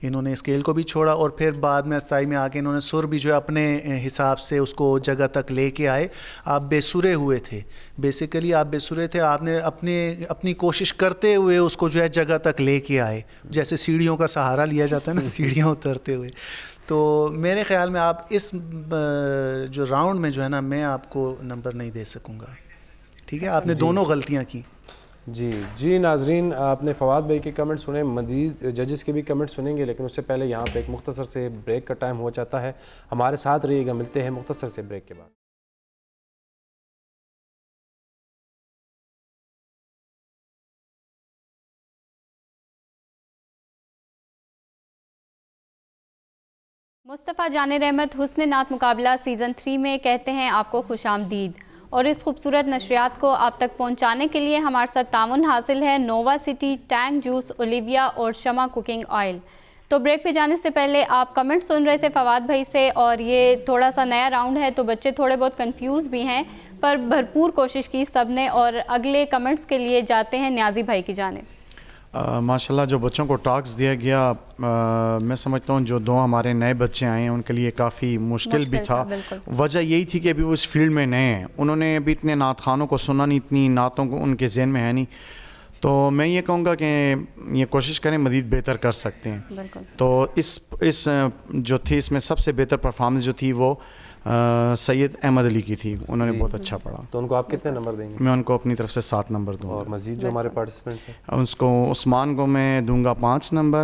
انہوں نے اسکیل کو بھی چھوڑا، اور پھر بعد میں استائی میں آ کے انہوں نے سر بھی جو ہے اپنے حساب سے اس کو جگہ تک لے کے آئے۔ آپ بے سرے ہوئے تھے، بیسیکلی آپ بے سرے تھے، آپ نے اپنی کوشش کرتے ہوئے اس کو جو ہے جگہ تک لے کے آئے، جیسے سیڑھیوں کا سہارا لیا جاتا ہے نا، سیڑھیاں اترتے ہوئے۔ تو میرے خیال میں آپ اس جو راؤنڈ میں جو ہے نا، میں آپ کو نمبر نہیں دے سکوں گا، ٹھیک ہے، آپ نے دونوں غلطیاں کی۔ جی ناظرین، آپ نے فواد بھائی کے کمنٹ سنے، مزید ججز کے بھی کمنٹ سنیں گے، لیکن اس سے پہلے یہاں پہ ایک مختصر سے بریک کا ٹائم ہو جاتا ہے، ہمارے ساتھ رہیے گا، ملتے ہیں مختصر سے بریک کے بعد۔ مصطفیٰ جان رحمت حسن نعت مقابلہ سیزن 3 میں کہتے ہیں آپ کو خوش آمدید، اور اس خوبصورت نشریات کو آپ تک پہنچانے کے لیے ہمارے ساتھ تعاون حاصل ہے نووا سٹی، ٹینگ جوس، اولیویا اور شمع کوکنگ آئل۔ تو بریک پہ جانے سے پہلے آپ کمنٹ سن رہے تھے فواد بھائی سے، اور یہ تھوڑا سا نیا راؤنڈ ہے تو بچے تھوڑے بہت کنفیوز بھی ہیں، پر بھرپور کوشش کی سب نے، اور اگلے کمنٹس کے لیے جاتے ہیں نیازی بھائی کی جانب۔ ماشاءاللہ جو بچوں کو ٹاسک دیا گیا، میں سمجھتا ہوں جو 2 ہمارے نئے بچے آئے ہیں ان کے لیے کافی مشکل بھی تھا، وجہ یہی تھی کہ ابھی وہ اس فیلڈ میں نئے ہیں، انہوں نے ابھی اتنے نعت خوانوں کو سنا نہیں، اتنی نعتوں کو ان کے ذہن میں ہے نہیں، تو میں یہ کہوں گا کہ یہ کوشش کریں، مزید بہتر کر سکتے ہیں۔ تو اس جو تھی، اس میں سب سے بہتر پرفارمنس جو تھی وہ سید احمد علی کی تھی، انہوں نے بہت اچھا پڑھا۔ تو ان کو آپ کتنے نمبر دیں گے؟ میں ان کو اپنی طرف سے 7 نمبر دوں گا۔ اور مزید جو ہمارے پارٹیسپینٹس ہیں، اس کو عثمان کو میں دوں گا 5 نمبر،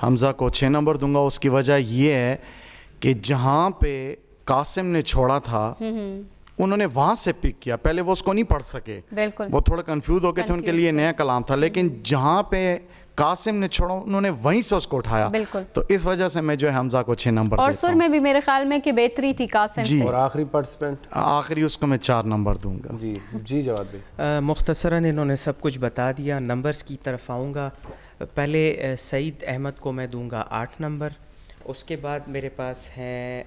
حمزہ کو 6 نمبر دوں گا۔ اس کی وجہ یہ ہے کہ جہاں پہ قاسم نے چھوڑا تھا انہوں نے وہاں سے پک کیا، پہلے وہ اس کو نہیں پڑھ سکے، وہ تھوڑا کنفیوز ہو گئے تھے، ان کے لیے نیا کلام تھا، لیکن جہاں پہ قاسم نے چھوڑا, انہوں نے وہیں سے اس کو اٹھایا. بالکل. تو اس وجہ سے میں جو ہے حمزہ کو 6 نمبر اور دیتا سر ہوں. میں بھی میرے خیال میں کہ بہتری تھی قاسم جی. سے. اور آخری پارٹیسپینٹ آخری اس کو میں 4 نمبر دوں گا. جی جواد بھائی. مختصراً انہوں نے سب کچھ بتا دیا. نمبرز کی طرف آؤں گا. پہلے سعید احمد کو میں دوں گا 8 نمبر. اس کے بعد میرے پاس ہیں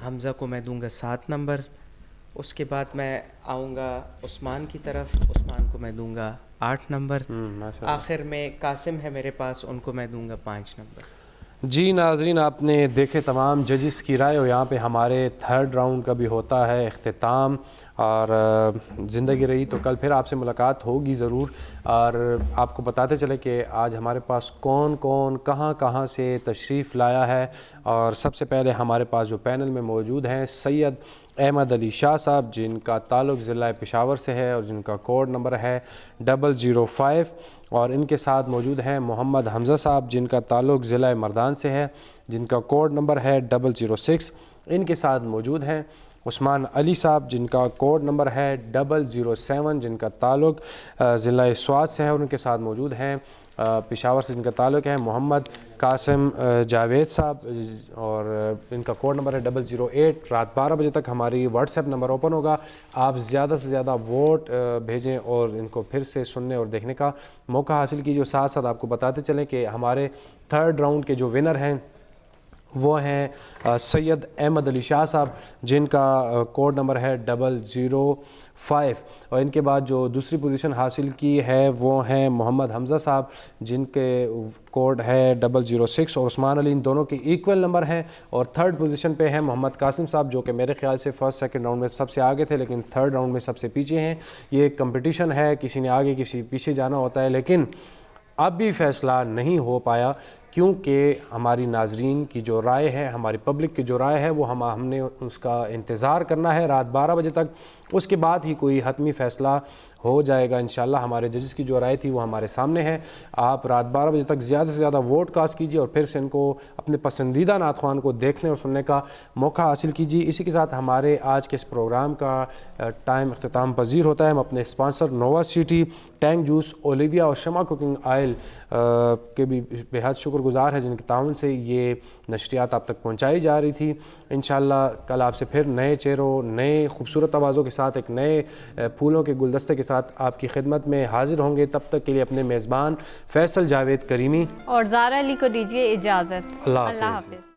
حمزہ کو میں دوں گا 7 نمبر. اس کے بعد میں آؤں گا عثمان کی طرف. عثمان کو میں دوں گا 8 نمبر. آخر میں قاسم ہے میرے پاس, ان کو میں دوں گا 5 نمبر. جی ناظرین, آپ نے دیکھے تمام ججز کی رائے, اور یہاں پہ ہمارے 3rd راؤنڈ کا بھی ہوتا ہے اختتام, اور زندگی رہی تو کل پھر آپ سے ملاقات ہوگی ضرور. اور آپ کو بتاتے چلے کہ آج ہمارے پاس کون کون کہاں کہاں سے تشریف لایا ہے. اور سب سے پہلے ہمارے پاس جو پینل میں موجود ہیں سید احمد علی شاہ صاحب, جن کا تعلق ضلع پشاور سے ہے اور جن کا کوڈ نمبر ہے 005. اور ان کے ساتھ موجود ہیں محمد حمزہ صاحب, جن کا تعلق ضلع مردان سے ہے, جن کا کوڈ نمبر ہے 006. ان کے ساتھ موجود ہیں عثمان علی صاحب, جن کا کوڈ نمبر ہے 007, جن کا تعلق ضلع سوات سے ہے. اور ان کے ساتھ موجود ہیں پشاور سے جن کا تعلق ہے محمد قاسم جاوید صاحب, اور ان کا کوڈ نمبر ہے 008. رات 12 بجے تک ہماری واٹس ایپ نمبر اوپن ہوگا. آپ زیادہ سے زیادہ ووٹ بھیجیں اور ان کو پھر سے سننے اور دیکھنے کا موقع حاصل کیجیے. ساتھ ساتھ آپ کو بتاتے چلیں کہ ہمارے 3rd راؤنڈ کے جو ونر ہیں وہ ہیں سید احمد علی شاہ صاحب, جن کا کوڈ نمبر ہے 005. اور ان کے بعد جو دوسری پوزیشن حاصل کی ہے وہ ہیں محمد حمزہ صاحب, جن کے کوڈ ہے 006. اور عثمان علی, ان دونوں کے ایکول نمبر ہیں. اور 3rd پوزیشن پہ ہیں محمد قاسم صاحب, جو کہ میرے خیال سے 1st 2nd راؤنڈ میں سب سے آگے تھے لیکن 3rd راؤنڈ میں سب سے پیچھے ہیں. یہ ایک کمپٹیشن ہے, کسی نے آگے کسی پیچھے جانا ہوتا ہے, لیکن اب بھی فیصلہ نہیں ہو پایا کیونکہ ہماری ناظرین کی جو رائے ہے, ہماری پبلک کی جو رائے ہے, وہ ہم نے اس کا انتظار کرنا ہے رات 12 بجے تک. اس کے بعد ہی کوئی حتمی فیصلہ ہو جائے گا انشاءاللہ. ہمارے ججز کی جو رائے تھی وہ ہمارے سامنے ہے. آپ رات 12 بجے تک زیادہ سے زیادہ ووٹ کاسٹ کیجیے اور پھر سے ان کو اپنے پسندیدہ نعت خوان کو دیکھنے اور سننے کا موقع حاصل کیجیے. اسی کے ساتھ ہمارے آج کے اس پروگرام کا ٹائم اختتام پذیر ہوتا ہے. ہم اپنے اسپانسر نووا سٹی, ٹینگ جوس, اولیویا اور شمع کوکنگ آئل کے بھی بہت شکر گزار ہے, جن کے تعاون سے یہ نشریات آپ تک پہنچائی جا رہی تھی. انشاءاللہ کل آپ سے پھر نئے چہروں, نئے خوبصورت آوازوں کے ساتھ, ایک نئے پھولوں کے گلدستے کے ساتھ آپ کی خدمت میں حاضر ہوں گے. تب تک کے لیے اپنے میزبان فیصل جاوید کریمی اور زارا علی کو دیجیے اجازت. اللہ حافظ.